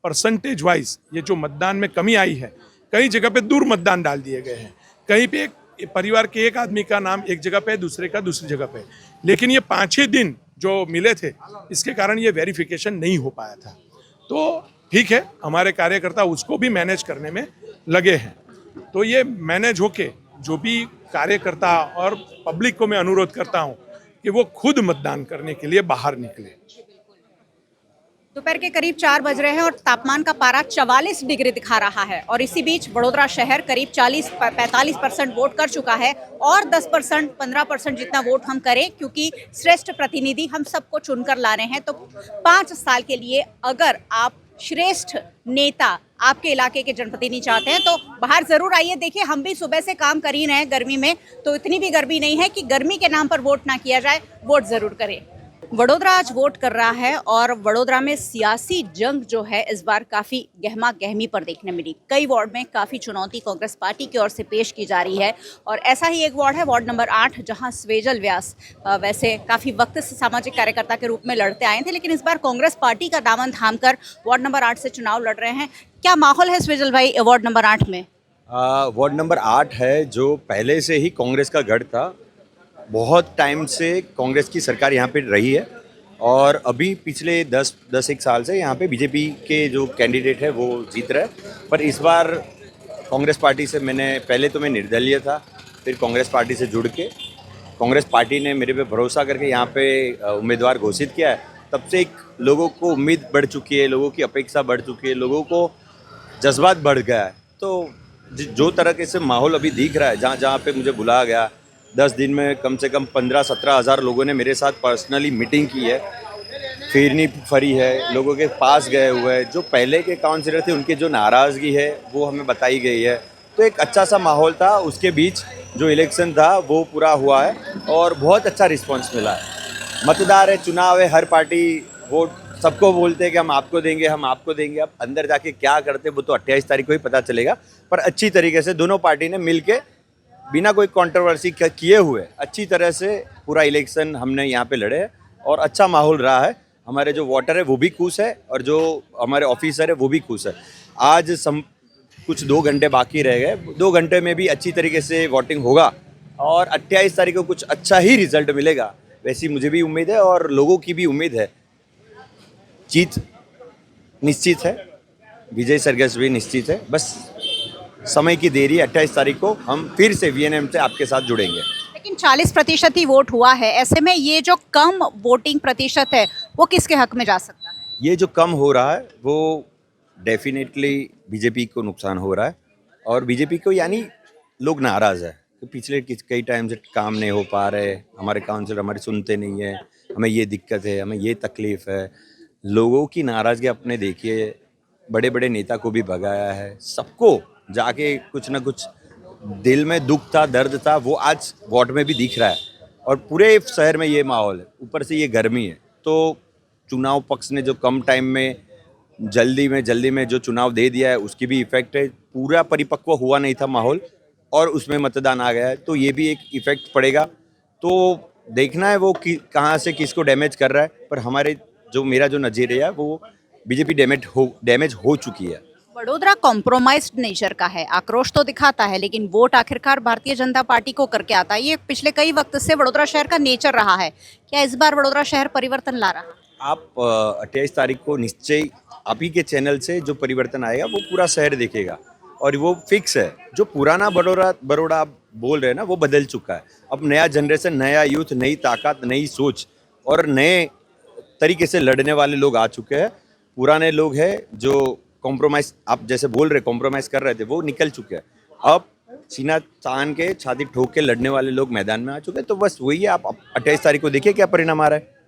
परसेंटेज वाइज ये जो मतदान में कमी आई है, कई जगह पे दूर मतदान डाल दिए गए हैं, कहीं पे एक परिवार के एक आदमी का नाम एक जगह पे, दूसरे का दूसरी जगह पे। लेकिन ये 5-6 दिन जो मिले थे, इसके कारण ये वेरिफिकेशन नहीं हो पाया था। तो ठीक है, हमारे कार्यकर्ता उसको भी मैनेज करने में लगे हैं। तो ये मैनेज होके जो भी कार्यकर्ता और पब्लिक को मैं अनुरोध करता हूँ कि वो खुद मतदान करने के लिए बाहर निकले। दोपहर के करीब 4 बज रहे हैं और तापमान का पारा 44 डिग्री दिखा रहा है और इसी बीच वडोदरा शहर करीब 45% वोट कर चुका है और 10% 15% जितना वोट हम करें, क्योंकि श्रेष्ठ प्रतिनिधि हम सबको चुनकर ला रहे हैं। तो 5 साल के लिए अगर आप श्रेष्ठ नेता आपके इलाके के जनप्रतिनिधि चाहते हैं तो बाहर जरूर आइए। देखिए, हम भी सुबह से काम कर ही रहे हैं गर्मी में, तो इतनी भी गर्मी नहीं है कि गर्मी के नाम पर वोट ना किया जाए। वोट जरूर करें। वडोदरा आज वोट कर रहा है और वडोदरा में सियासी जंग जो है इस बार काफ़ी गहमा गहमी पर देखने मिली। कई वार्ड में काफ़ी चुनौती कांग्रेस पार्टी की ओर से पेश की जा रही है और ऐसा ही एक वार्ड है, वार्ड नंबर 8, जहां स्वेजल व्यास वैसे काफ़ी वक्त से सामाजिक कार्यकर्ता के रूप में लड़ते आए थे, लेकिन इस बार कांग्रेस पार्टी का दामन थामकर वार्ड नंबर 8 से चुनाव लड़ रहे हैं। क्या माहौल है स्वेजल भाई वार्ड नंबर 8 में? वार्ड नंबर 8 है जो पहले से ही कांग्रेस का गढ़ था। बहुत टाइम से कांग्रेस की सरकार यहाँ पे रही है और अभी पिछले 10-1 साल से यहाँ पे बीजेपी के जो कैंडिडेट है वो जीत रहे हैं। पर इस बार कांग्रेस पार्टी से पहले तो मैं निर्दलीय था, फिर कांग्रेस पार्टी से जुड़ के कांग्रेस पार्टी ने मेरे पे भरोसा करके यहाँ पे उम्मीदवार घोषित किया है। तब से एक लोगों को उम्मीद बढ़ चुकी है, लोगों की अपेक्षा बढ़ चुकी है, लोगों को जज्बात बढ़ गया है। तो जो तरह के से माहौल अभी दिख रहा है, जहाँ जहाँ पे मुझे बुलाया गया, 10 दिन में कम से कम 15-17 हज़ार लोगों ने मेरे साथ पर्सनली मीटिंग की है, फिरनी फरी है, लोगों के पास गए हुए हैं। जो पहले के काउंसिलर थे उनकी जो नाराज़गी है वो हमें बताई गई है। तो एक अच्छा सा माहौल था। उसके बीच जो इलेक्शन था वो पूरा हुआ है और बहुत अच्छा रिस्पांस मिला है। मतदार है, चुनाव है, हर पार्टी वोट सबको बोलते हैं कि हम आपको देंगे, हम आपको देंगे। अब अंदर जाके क्या करते वो तो 28 तारीख को ही पता चलेगा। पर अच्छी तरीके से दोनों पार्टी ने मिल के बिना कोई कंट्रोवर्सी किए हुए अच्छी तरह से पूरा इलेक्शन हमने यहाँ पे लड़े और अच्छा माहौल रहा है। हमारे जो वोटर है वो भी खुश है और जो हमारे ऑफिसर है वो भी खुश है। आज कुछ 2 घंटे बाकी रह गए, 2 घंटे में भी अच्छी तरीके से वोटिंग होगा और 28 तारीख को कुछ अच्छा ही रिजल्ट मिलेगा, वैसी मुझे भी उम्मीद है और लोगों की भी उम्मीद है। जीत निश्चित है, विजय सरगस भी निश्चित है, बस समय की देरी। 28 तारीख को हम फिर से VNM से आपके साथ जुड़ेंगे। लेकिन 40% ही वोट हुआ है, ऐसे में ये जो कम वोटिंग प्रतिशत है वो किसके हक में जा सकता है? ये जो कम हो रहा है वो डेफिनेटली बीजेपी को नुकसान हो रहा है और बीजेपी को यानी लोग नाराज़ है कि पिछले कई टाइम से काम नहीं हो पा रहे, हमारे काउंसिलर हमारे सुनते नहीं है, हमें ये दिक्कत है, हमें ये तकलीफ़ है। लोगों की नाराज़गी अपने देखिए, बड़े बड़े नेता को भी भगाया है, सबको जाके कुछ ना कुछ दिल में दुख था, दर्द था, वो आज वार्ड में भी दिख रहा है और पूरे शहर में ये माहौल है। ऊपर से ये गर्मी है, तो चुनाव पक्ष ने जो कम टाइम में जल्दी में जो चुनाव दे दिया है उसकी भी इफेक्ट है। पूरा परिपक्व हुआ नहीं था माहौल और उसमें मतदान आ गया है, तो ये भी एक इफेक्ट पड़ेगा। तो देखना है वो कहाँ से किसको डैमेज कर रहा है। पर मेरा जो नज़रिया है वो बीजेपी डैमेज हो चुकी है। वडोदरा कॉम्प्रोमाइज्ड नेचर का है, आक्रोश तो दिखाता है लेकिन वोट आखिरकार भारतीय जनता पार्टी को करके आता है। ये पिछले कई वक्त से वडोदरा शहर का नेचर रहा है। क्या इस बार वडोदरा शहर परिवर्तन ला रहा है? आप 28 तारीख को निश्चय आप ही के चैनल से जो परिवर्तन आएगा वो पूरा शहर देखेगा और वो फिक्स है। जो पुराना बड़ौदा आप बोल रहे हैं ना, वो बदल चुका है। अब नया जनरेशन, नया यूथ, नई ताकत, नई सोच और नए तरीके से लड़ने वाले लोग आ चुके हैं। पुराने लोग हैं जो कॉम्प्रोमाइज़, आप जैसे बोल रहे कॉम्प्रोमाइज़ कर रहे थे, वो निकल चुके हैं। अब सीना तान के, छाती ठोक के लड़ने वाले लोग मैदान में आ चुके हैं। तो बस वही है, आप 28 तारीख को देखिए क्या परिणाम आ रहा है।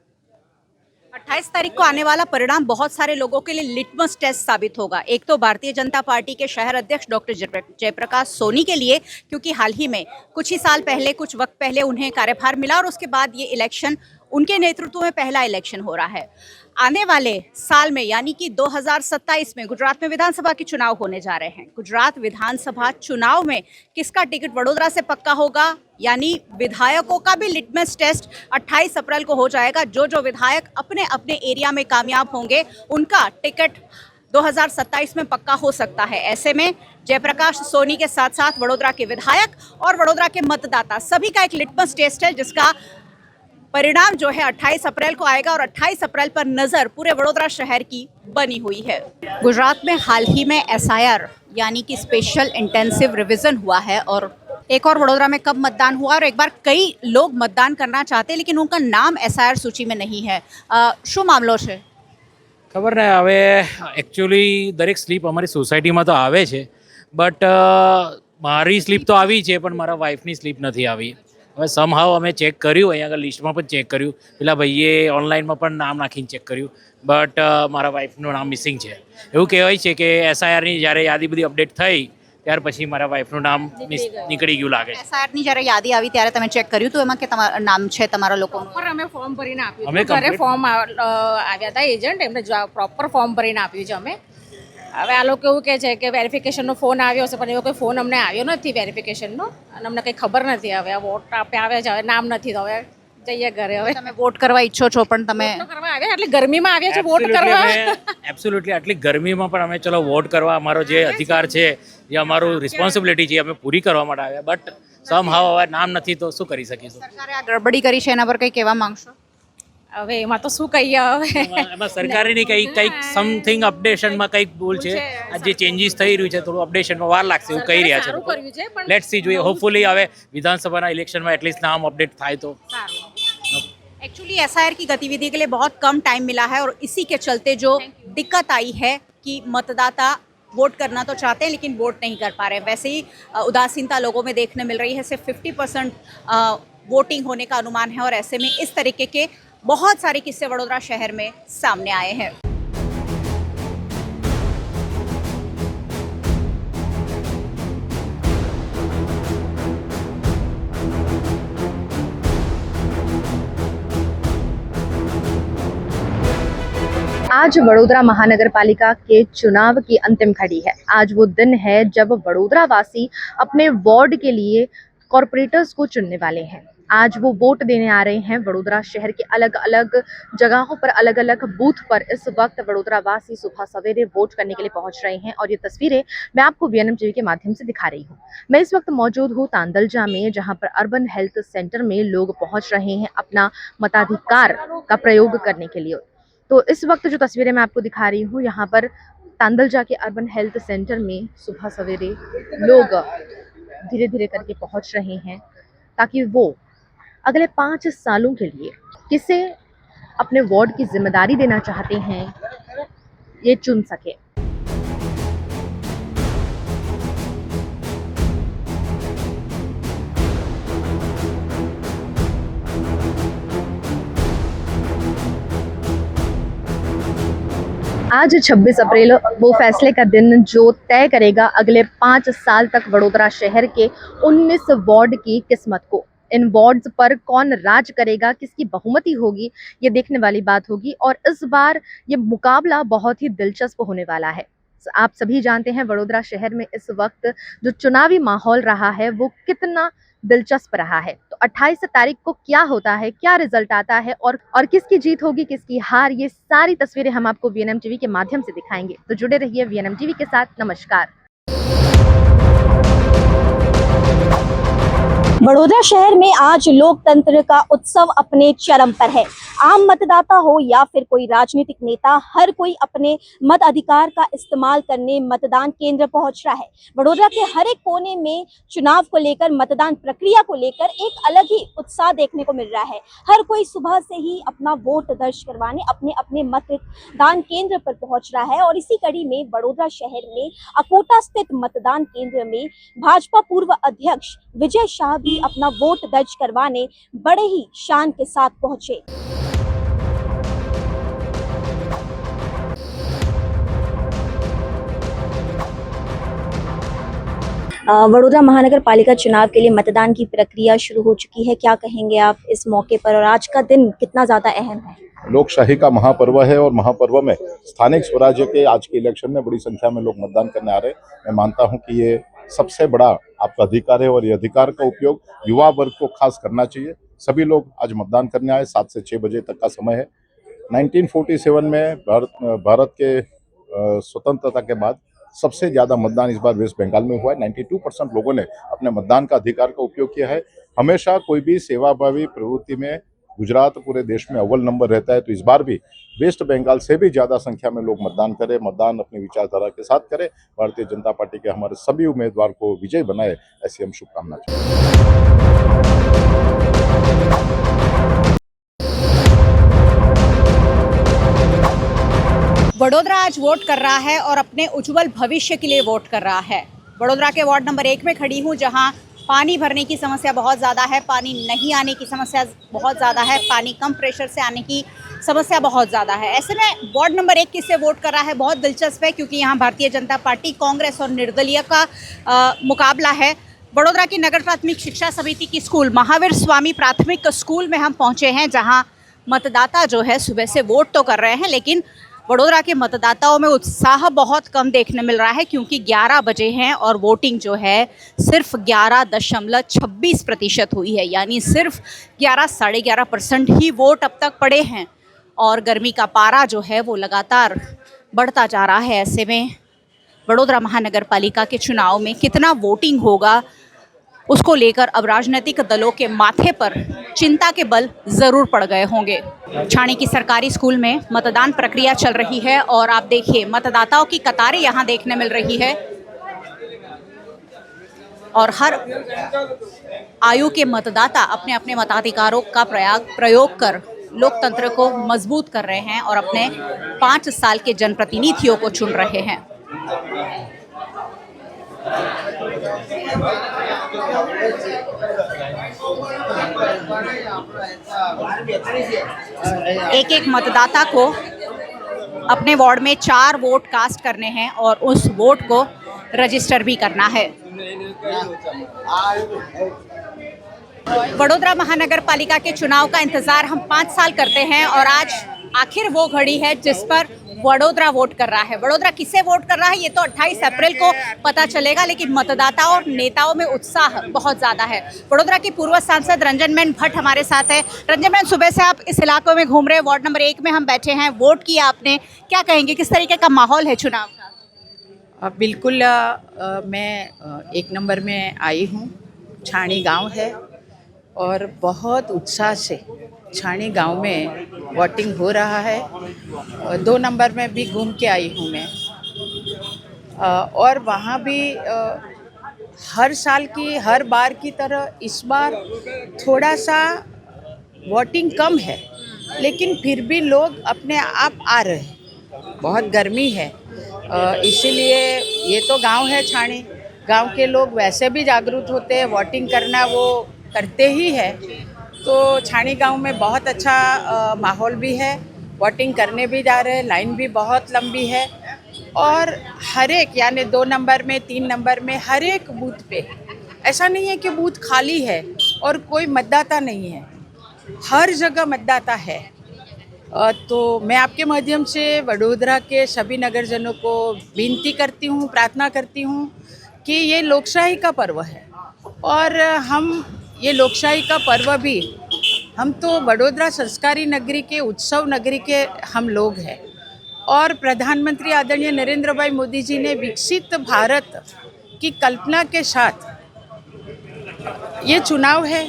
28 तारीख को आने वाला परिणाम बहुत सारे लोगों के लिए लिटमस टेस्ट साबित होगा। एक तो भारतीय जनता पार्टी के शहर अध्यक्ष डॉक्टर जयप्रकाश सोनी के लिए, क्योंकि हाल ही में कुछ ही साल पहले, कुछ वक्त पहले उन्हें कार्यभार मिला और उसके बाद ये इलेक्शन उनके नेतृत्व में पहला इलेक्शन हो रहा है। आने वाले साल में यानी कि 2027 में गुजरात में विधानसभा के चुनाव होने जा रहे हैं। गुजरात विधानसभा चुनाव में किसका टिकट वडोदरा से पक्का होगा, यानी विधायकों का भी लिटमस टेस्ट 28 अप्रैल को हो जाएगा। जो विधायक अपने अपने एरिया में कामयाब होंगे उनका टिकट 2027 में पक्का हो सकता है। ऐसे में जयप्रकाश सोनी के साथ साथ वडोदरा के विधायक और वडोदरा के मतदाता सभी का एक लिटमस टेस्ट है, जिसका परिणाम जो है 28 अप्रैल को आएगा और 28 अप्रैल पर नजर पूरे वडोदरा शहर की बनी हुई है। गुजरात में हाल ही में SIR यानी कि स्पेशल इंटेंसिव रिवीजन हुआ है और एक और वडोदरा में कब मतदान हुआ और एक बार कई लोग मतदान करना चाहते हैं लेकिन उनका नाम SIR सूची में नहीं है। શું મામલો છે? ખબર નહીં, હવે એકચ્યુઅલી દરેક સ્લીપ અમારી સોસાયટીમાં તો આવે છે, બટ મારી સ્લીપ તો આવી છે પણ મારા વાઈફની સ્લીપ નથી આવી. હવે સમહાવ અમે ચેક કર્યું, અહીંયા આગળ લિસ્ટમાં પણ ચેક કર્યું, પેલા ભાઈએ ઓનલાઈનમાં પણ નામ નાખીને ચેક કર્યું, બટ મારા વાઈફનું નામ મિસિંગ છે. એવું કહેવાય છે કે SIRની જ્યારે યાદી બધી અપડેટ થઈ ત્યાર પછી મારા વાઈફનું નામ નીકળી ગયું લાગે છે. SIRની જ્યારે યાદી આવી ત્યારે તમે ચેક કર્યું તો એમાં કે તમારું નામ છે તમારા લોકોનું? પર અમે ફોર્મ ભરીને આપ્યું અમે છે, ઘરે ફોર્મ આવ્યા હતા, એજન્ટ એમને પ્રોપર ફોર્મ ભરીને આપ્યું છે અમે. હવે આ લોકો એવું કહે છે કે વેરિફિકેશનનો ફોન આવ્યો હશે, પણ એવો કોઈ ફોન અમને આવ્યો નથી વેરિફિકેશનનો અને અમને કંઈ ખબર નથી. હવે આ વોટ આપે આવે છે, હવે નામ નથી, તો હવે જઈએ ઘરે. હવે તમે વોટ કરવા ઈચ્છો છો પણ તમે કરવા આવ્યા, એટલે ગરમીમાં આવ્યા છે વોટ કરવા. એબ્સોલ્યુટલી આટલી ગરમીમાં પણ અમે ચલો વોટ કરવા, અમારો જે અધિકાર છે, જે અમારું રિસ્પોન્સિબિલિટી છે, અમે પૂરી કરવા માટે આવ્યા, બટ સમહાવ હવે નામ નથી તો શું કરી શકીશું? સરકારે આ ગડબડી કરી છે, એના પર કંઈ કહેવા માંગશો? હવે એમાં તો શું કહીએ, હવે એમાં સરકારની કંઈક સમથિંગ અપડેશનમાં કંઈક ભૂલ છે. આ જે ચેન્જીસ થઈ રહ્યું છે થોડું અપડેશનમાં વાર લાગશે એવું કહી રહ્યા છે. લેટ્સ સી, જોઈએ. હોપફુલી હવે વિધાनसभा इलेक्शन में एटलीस्ट नाम अपडेट थाय तो. एक्चुअली SIR की गतिविधि के लिए बहुत कम टाइम मिला है और इसी के चलते जो दिक्कत आई है कि मतदाता वोट करना तो चाहते हैं लेकिन वोट नहीं कर पा रहे हैं। वैसे ही उदासीनता लोगों में देखने मिल रही है। सिर्फ 50% वोटिंग होने का अनुमान है और ऐसे में इस तरीके के बहुत सारे किस्से वडोदरा शहर में सामने आए हैं। आज वडोदरा महानगर पालिका के चुनाव की अंतिम घड़ी है। आज वो दिन है जब वडोदरा वासी अपने वार्ड के लिए कॉरपोरेटर्स को चुनने वाले हैं। आज वो वोट देने आ रहे हैं। वडोदरा शहर के अलग अलग जगहों पर, अलग अलग बूथ पर इस वक्त वडोदरा वासी सुबह सवेरे वोट करने के लिए पहुंच रहे हैं और ये तस्वीरें मैं आपको VNM टीवी के माध्यम से दिखा रही हूं। मैं इस वक्त मौजूद हूं तांदलजा में, जहां पर अर्बन हेल्थ सेंटर में लोग पहुंच रहे हैं अपना मताधिकार का प्रयोग करने के लिए। तो इस वक्त जो तस्वीरें मैं आपको दिखा रही हूँ, यहाँ पर तांदलजा के अर्बन हेल्थ सेंटर में सुबह सवेरे लोग धीरे धीरे करके पहुँच रहे हैं ताकि वो अगले 5 सालों के लिए किसे अपने वार्ड की जिम्मेदारी देना चाहते हैं ये चुन सके। आज 26 अप्रैल वो फैसले का दिन जो तय करेगा अगले 5 साल तक वडोदरा शहर के 19 वार्ड की किस्मत को। इन वार्ड्स पर कौन राज करेगा, किसकी बहुमति होगी, ये देखने वाली बात होगी। और इस बार ये मुकाबला बहुत ही दिलचस्प होने वाला है। आप सभी जानते हैं वडोदरा शहर में इस वक्त जो चुनावी माहौल रहा है वो कितना दिलचस्प रहा है। तो 28 तारीख को क्या होता है, क्या रिजल्ट आता है और किसकी जीत होगी, किसकी हार, ये सारी तस्वीरें हम आपको VNM टीवी के माध्यम से दिखाएंगे। तो जुड़े रहिए VNM टीवी के साथ। नमस्कार। वडोदरा शहर में आज लोकतंत्र का उत्सव अपने चरम पर है। आम मतदाता हो या फिर कोई राजनीतिक नेता, हर कोई अपने मत अधिकार का इस्तेमाल करने मतदान केंद्र पहुंच रहा है। वडोदरा के हर एक कोने में चुनाव को लेकर, मतदान प्रक्रिया को लेकर एक अलग ही उत्साह देखने को मिल रहा है। हर कोई सुबह से ही अपना वोट दर्ज करवाने अपने अपने मतदान केंद्र पर पहुंच रहा है। और इसी कड़ी में वडोदरा शहर में अकोटा स्थित मतदान केंद्र में भाजपा पूर्व अध्यक्ष विजय शाह भी अपना वोट दर्ज करवाने बड़े ही शान के साथ पहुंचे। वडोदरा महानगर पालिका चुनाव के लिए मतदान की प्रक्रिया शुरू हो चुकी है, क्या कहेंगे आप इस मौके पर और आज का दिन कितना ज़्यादा अहम है? लोकशाही का महापर्व है और महापर्व में स्थानिक स्वराज्य के आज के इलेक्शन में बड़ी संख्या में लोग मतदान करने आ रहे हैं। मैं मानता हूं कि ये सबसे बड़ा आपका अधिकार है और ये अधिकार का उपयोग युवा वर्ग को खास करना चाहिए। सभी लोग आज मतदान करने आए। 7 से 6 बजे तक का समय है। 1947 में भारत के स्वतंत्रता के बाद सबसे ज़्यादा मतदान इस बार वेस्ट बंगाल में हुआ है। 92% लोगों ने अपने मतदान का अधिकार का उपयोग किया है। हमेशा कोई भी सेवाभावी प्रवृत्ति में गुजरात पूरे देश में अव्वल नंबर रहता है, तो इस बार भी वेस्ट बंगाल से भी ज़्यादा संख्या में लोग मतदान करें, मतदान अपनी विचारधारा के साथ करें। भारतीय जनता पार्टी के हमारे सभी उम्मीदवार को विजयी बनाए, ऐसी हम शुभकामना चाहते वडोदरा आज वोट कर रहा है और अपने उज्जवल भविष्य के लिए वोट कर रहा है। वडोदरा के वार्ड नंबर 1 में खड़ी हूँ, जहाँ पानी भरने की समस्या बहुत ज़्यादा है, पानी नहीं आने की समस्या बहुत ज़्यादा है, पानी कम प्रेशर से आने की समस्या बहुत ज़्यादा है। ऐसे में वार्ड नंबर 1 किससे वोट कर रहा है बहुत दिलचस्प है, क्योंकि यहाँ भारतीय जनता पार्टी, कांग्रेस और निर्दलीय का मुकाबला है। वडोदरा की नगर प्राथमिक शिक्षा समिति की स्कूल महावीर स्वामी प्राथमिक स्कूल में हम पहुँचे हैं, जहाँ मतदाता जो है सुबह से वोट तो कर रहे हैं, लेकिन वडोदरा के मतदाताओं में उत्साह बहुत कम देखने मिल रहा है, क्योंकि 11 बजे हैं और वोटिंग जो है सिर्फ 11.26% हुई है, यानी सिर्फ 11-11.5% ही वोट अब तक पड़े हैं। और गर्मी का पारा जो है वो लगातार बढ़ता जा रहा है। ऐसे में वडोदरा महानगर पालिका के चुनाव में कितना वोटिंग होगा, उसको लेकर अब राजनीतिक दलों के माथे पर चिंता के बल जरूर पड़ गए होंगे। छाणी की सरकारी स्कूल में मतदान प्रक्रिया चल रही है और आप देखिए मतदाताओं की कतारें यहाँ देखने मिल रही है और हर आयु के मतदाता अपने अपने मताधिकारों का प्रयोग कर लोकतंत्र को मजबूत कर रहे हैं और अपने 5 साल के जनप्रतिनिधियों को चुन रहे हैं। एक मतदाता को अपने वार्ड में 4 वोट कास्ट करने हैं और उस वोट को रजिस्टर भी करना है। वडोदरा महानगर पालिका के चुनाव का इंतजार हम 5 साल करते हैं और आज आखिर वो घड़ी है जिस पर वडोदरा वोट कर रहा है। वडोदरा किसे वोट कर रहा है ये तो 28 अप्रैल को पता चलेगा, लेकिन मतदाताओं और नेताओं में उत्साह बहुत ज़्यादा है। वडोदरा की पूर्व सांसद रंजनबेन भट्ट हमारे साथ है। रंजनबेन, सुबह से आप इस इलाकों में घूम रहे हैं, वार्ड नंबर 1 में हम बैठे हैं, वोट किया आपने, क्या कहेंगे किस तरीके का माहौल है चुनाव का? बिल्कुल मैं 1 नंबर में आई हूँ। छाणी गांव है और बहुत उत्साह से छाणी गांव में वोटिंग हो रहा है। 2 नंबर में भी घूम के आई हूँ मैं और वहाँ भी हर साल की हर बार की तरह इस बार थोड़ा सा वोटिंग कम है, लेकिन फिर भी लोग अपने आप आ रहे हैं। बहुत गर्मी है, इसीलिए ये तो गांव है छाणी, गांव के लोग वैसे भी जागरूक होते हैं, वोटिंग करना वो करते ही है। तो छाणी गांव में बहुत अच्छा माहौल भी है, वोटिंग करने भी जा रहे हैं, लाइन भी बहुत लंबी है और हर एक यानी 2 नंबर में 3 नंबर में हर एक बूथ पे ऐसा नहीं है कि बूथ खाली है और कोई मतदाता नहीं है, हर जगह मतदाता है। तो मैं आपके माध्यम से वडोदरा के सभी नगरजनों को विनती करती हूँ, प्रार्थना करती हूँ कि ये लोकशाही का पर्व है और हम ये लोकशाही का पर्व भी, हम तो वडोदरा संस्कारी नगरी के, उत्सव नगरी के हम लोग हैं और प्रधानमंत्री आदरणीय नरेंद्र भाई मोदी जी ने विकसित भारत की कल्पना के साथ ये चुनाव है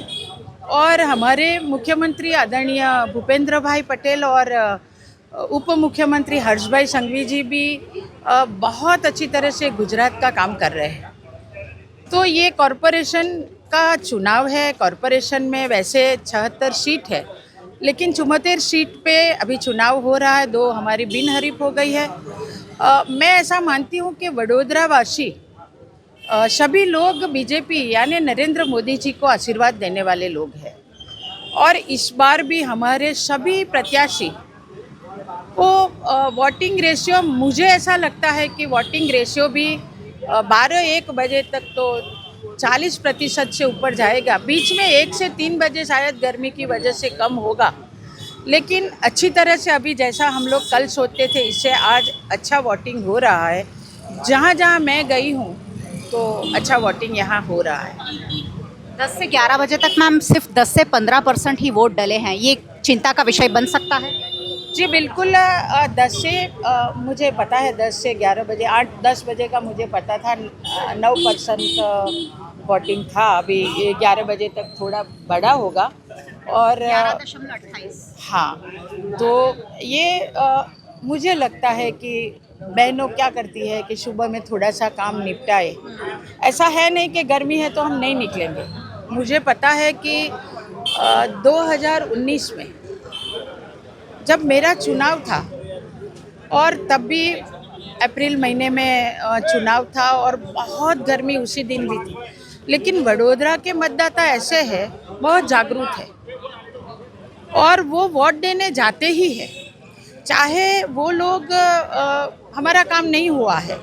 और हमारे मुख्यमंत्री आदरणीय भूपेंद्र भाई पटेल और उप मुख्यमंत्री हर्ष भाई संघवी जी भी बहुत अच्छी तरह से गुजरात का काम कर रहे हैं। तो ये कॉरपोरेशन का चुनाव है। कॉरपोरेशन में वैसे 76 सीट है, लेकिन 74 सीट पे अभी चुनाव हो रहा है, 2 हमारी बिनहरीफ हो गई है। मैं ऐसा मानती हूँ कि वडोदरा वासी सभी लोग बीजेपी यानी नरेंद्र मोदी जी को आशीर्वाद देने वाले लोग हैं और इस बार भी हमारे सभी प्रत्याशी को वोटिंग रेशियो, मुझे ऐसा लगता है कि वोटिंग रेशियो भी 12-1 बजे तक तो 40% से ऊपर जाएगा। बीच में 1 से 3 बजे शायद गर्मी की वजह से कम होगा, लेकिन अच्छी तरह से अभी जैसा हम लोग कल सोचते थे इससे आज अच्छा वोटिंग हो रहा है। जहाँ जहाँ मैं गई हूँ तो अच्छा वोटिंग यहाँ हो रहा है। 10 से 11 बजे तक मैम सिर्फ 10 से 15% ही वोट डले हैं, ये चिंता का विषय बन सकता है? जी बिल्कुल। 10 से मुझे पता है 10 से 11 बजे 8-10 बजे का मुझे पता था 9% वोटिंग था। अभी 11 बजे तक थोड़ा बड़ा होगा और 11.28। हाँ, तो ये मुझे लगता है कि बहनों क्या करती है कि सुबह में थोड़ा सा काम निपटाए। ऐसा है नहीं कि गर्मी है तो हम नहीं निकलेंगे। मुझे पता है कि 2019 में जब मेरा चुनाव था और तब भी अप्रैल महीने में चुनाव था और बहुत गर्मी उसी दिन भी थी, लेकिन वडोदरा के मतदाता ऐसे हैं, बहुत जागरूक है और वो वोट देने जाते ही हैं। चाहे वो लोग हमारा काम नहीं हुआ है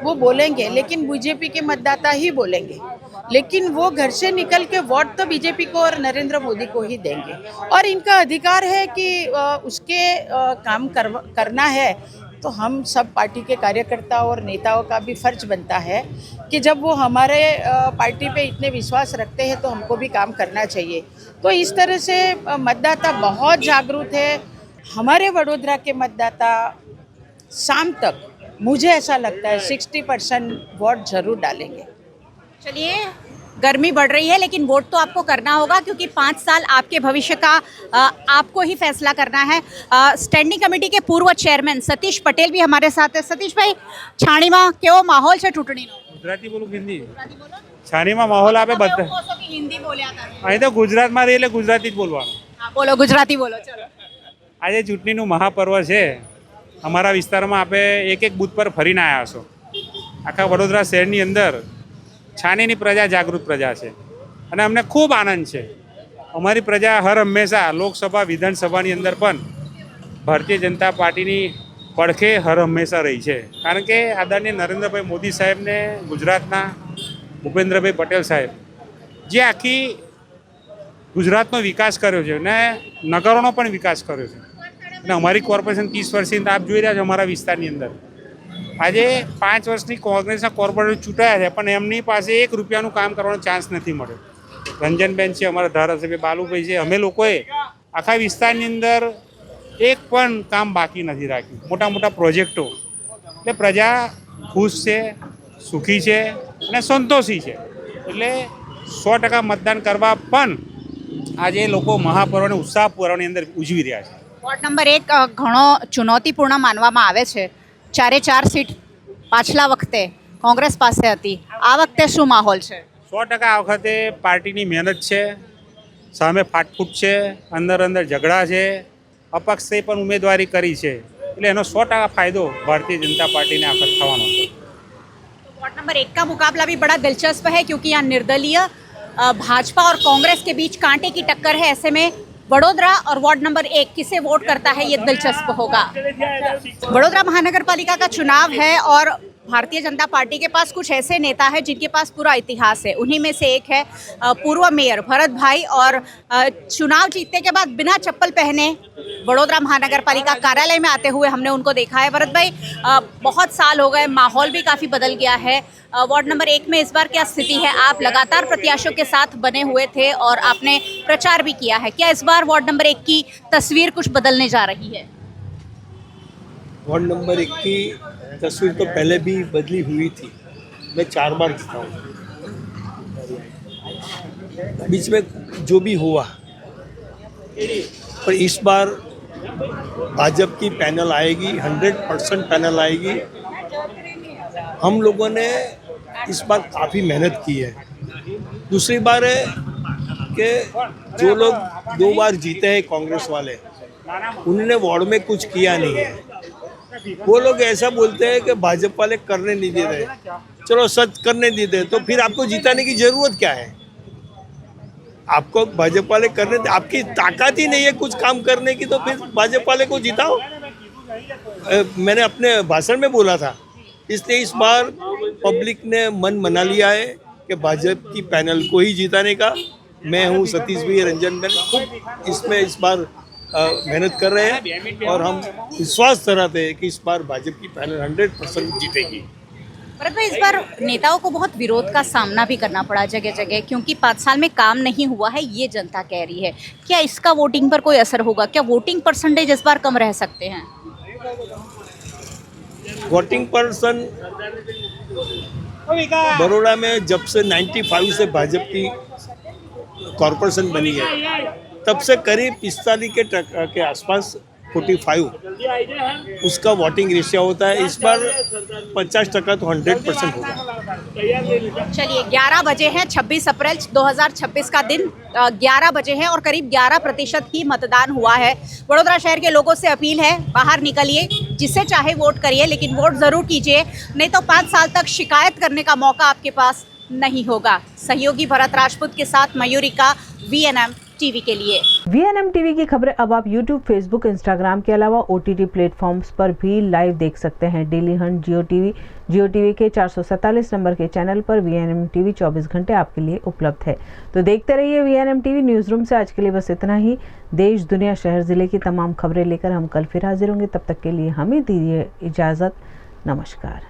वो बोलेंगे, लेकिन बीजेपी के मतदाता ही बोलेंगे, लेकिन वो घर से निकल के वोट तो बीजेपी को और नरेंद्र मोदी को ही देंगे और इनका अधिकार है कि उसके काम करना है। तो हम सब पार्टी के कार्यकर्ता और नेताओं का भी फर्ज बनता है कि जब वो हमारे पार्टी पे इतने विश्वास रखते हैं तो हमको भी काम करना चाहिए। तो इस तरह से मतदाता बहुत जागरूक है। हमारे वडोदरा के मतदाता शाम तक मुझे ऐसा लगता है 60% वोट जरूर डालेंगे। चलिए, गर्मी बढ़ रही है लेकिन वोट तो आपको करना होगा क्योंकि 5 साल आपके भविष्य का आपको ही फैसला करना है। स्टैंडिंग कमेटी के पूर्व चेयरमैन सतीश पटेल भी हमारे साथ है। सतीश भाई, छाणीमा केवो माहौल છે ચૂંટણીનો? ગુજરાતી બોલું હિન્દી? છાણીમાં માહોલ આપે બધા हिंदी बोल्या करो। અહીં તો ગુજરાતમાં રહી એટલે ગુજરાતી જ બોલવાનું। हाँ, बोलो गुजराती बोलो। चलो, આજે ચૂંટણીનું મહાપર્વ છે। અમારા વિસ્તારમાં આપે એક બૂથ પર ફરીને આવ્યા છો। આખા વડોદરા શહેરની અંદર છાણીની પ્રજા જાગૃત પ્રજા છે અને અમને ખૂબ આનંદ છે। અમારી પ્રજા હર હંમેશા લોકસભા વિધાનસભાની અંદર પણ ભારતીય જનતા પાર્ટીની પડખે હર હંમેશા રહી છે, કારણ કે આદરણીય નરેન્દ્રભાઈ મોદી સાહેબને ગુજરાતના ભૂપેન્દ્રભાઈ પટેલ સાહેબ જે આખી ગુજરાતનો વિકાસ કર્યો છે અને નગરોનો પણ વિકાસ કર્યો છે અને અમારી કોર્પોરેશન 30 વર્ષથી આપ જોઈ રહ્યા છો અમારા વિસ્તારની અંદર આજે 5 વર્ષની કોંગ્રેસના કોર્પોરેટર ચૂંટાયા છે પણ એમની પાસે 1 રૂપિયાનું કામ કરવાનો ચાન્સ નથી મળ્યો। રંજનબેન છે, અમારા ધારાસભ્ય બાલુભાઈ છે, અમે લોકોએ આખા વિસ્તારની અંદર એક પણ કામ બાકી નથી રાખ્યું। મોટા મોટા પ્રોજેક્ટો, એટલે પ્રજા ખુશ છે, સુખી છે અને સંતોષી છે। એટલે 100% मतदान કરવા પણ આજે લોકો મહાપર્વને ઉત્સાહપૂર્વકની અંદર ઉજવી રહ્યા છે। વોર્ડ નંબર 1 ઘણો ચુનૌતીપૂર્ણ માનવામાં આવે છે। 4 સીટ પાછલા વખતે કોંગ્રેસ પાસે હતી, આ વખતે શું માહોલ છે? 100% આ વખતે પાર્ટીની મહેનત છે, સામે ફાટફૂટ છે, અંદર અંદર ઝઘડા છે, અપક્ષે પણ ઉમેદવારી કરી છે, એટલે એનો 100% ફાયદો ભારતીય जनता पार्टी ने आखिर થવાનો છે। वार्ड नंबर 1 का मुकाबला भी बड़ा दिलचस्प है क्योंकि यहाँ निर्दलीय भाजपा और कांग्रेस के बीच कांटे की टक्कर है। ऐसे में वडोदरा और वार्ड नंबर 1 किसे वोट करता है ये दिलचस्प होगा। वडोदरा महानगर पालिका का चुनाव है और भारतीय जनता पार्टी के पास कुछ ऐसे नेता हैं जिनके पास पूरा इतिहास है। उन्हीं में से एक है पूर्व मेयर भरत भाई और चुनाव जीतने के बाद बिना चप्पल पहने वडोदरा महानगर पालिका कार्यालय में आते हुए हमने उनको देखा है। भरत भाई, बहुत साल हो गए, माहौल भी काफ़ी बदल गया है। वार्ड नंबर 1 में इस बार क्या स्थिति है? आप लगातार प्रत्याशियों के साथ बने हुए थे और आपने प्रचार भी किया है, क्या इस बार वार्ड नंबर 1 की तस्वीर कुछ बदलने जा रही है? वार्ड नंबर 1 की तस्वीर तो पहले भी बदली हुई थी। मैं 4 बार जीता हूँ, बीच में जो भी हुआ, पर इस बार भाजपा की पैनल आएगी, 100% पैनल आएगी। हम लोगों ने इस बार काफ़ी मेहनत की है। दूसरी बार है कि जो लोग 2 बार जीते हैं कांग्रेस वाले, उन्होंने वार्ड में कुछ किया नहीं है। वो लोग ऐसा बोलते हैं कि भाजपा वाले करने नहीं दे रहे। चलो सच करने नहीं दे तो फिर आपको जिताने की जरूरत क्या है? आपको भाजपा वाले करने, आपकी ताकत ही नहीं है कुछ काम करने की, तो फिर भाजपा वाले को जिताओ। मैंने अपने भाषण में बोला था, इसलिए इस बार पब्लिक ने मन बना लिया है कि भाजपा की पैनल को ही जिताने का। मैं हूँ सतीश भाई रंजनगन, खूब इसमें इस बार मेहनत कर रहे हैं और हम विश्वास कराते हैं कि इस बार भाजपा की पैनल 100% जीतेगी। भरत भाई, इस बार नेताओं को बहुत विरोध का सामना भी करना पड़ा जगह जगह, क्योंकि 5 साल में काम नहीं हुआ है, ये जनता कह रही है। क्या इसका वोटिंग पर कोई असर होगा? क्या वोटिंग परसेंटेज इस बार कम रह सकते हैं? वोटिंग पर्सन बड़ौदा में जब से 95 से भाजपा की कॉरपोरेशन बनी है, तब से करीब 45 के आसपास 45 उसका वोटिंग रेशियो होता है। इस बार 50% तो 100% होगा। चलिए, 11 बजे हैं, 26 अप्रैल 2026 का दिन 11 बजे हैं और करीब 11% ही मतदान हुआ है। वडोदरा शहर के लोगों से अपील है, बाहर निकलिए, जिससे चाहे वोट करिए, लेकिन वोट ज़रूर कीजिए, नहीं तो 5 साल तक शिकायत करने का मौका आपके पास नहीं होगा। सहयोगी भरत राजपूत के साथ मयूरिका, VNM टीवी के लिए। VNM टीवी की खबरें अब आप YouTube, Facebook, Instagram के अलावा OTT प्लेटफॉर्म्स पर भी लाइव देख सकते हैं। डेली हंट जियो टीवी के 447 नंबर के चैनल पर VNM टीवी 24 घंटे आपके लिए उपलब्ध है। तो देखते रहिए VNM टीवी। न्यूज़ रूम से आज के लिए बस इतना ही। देश, दुनिया, शहर, जिले की तमाम खबरें लेकर हम कल फिर हाजिर होंगे। तब तक के लिए हमें दीजिए इजाज़त। नमस्कार।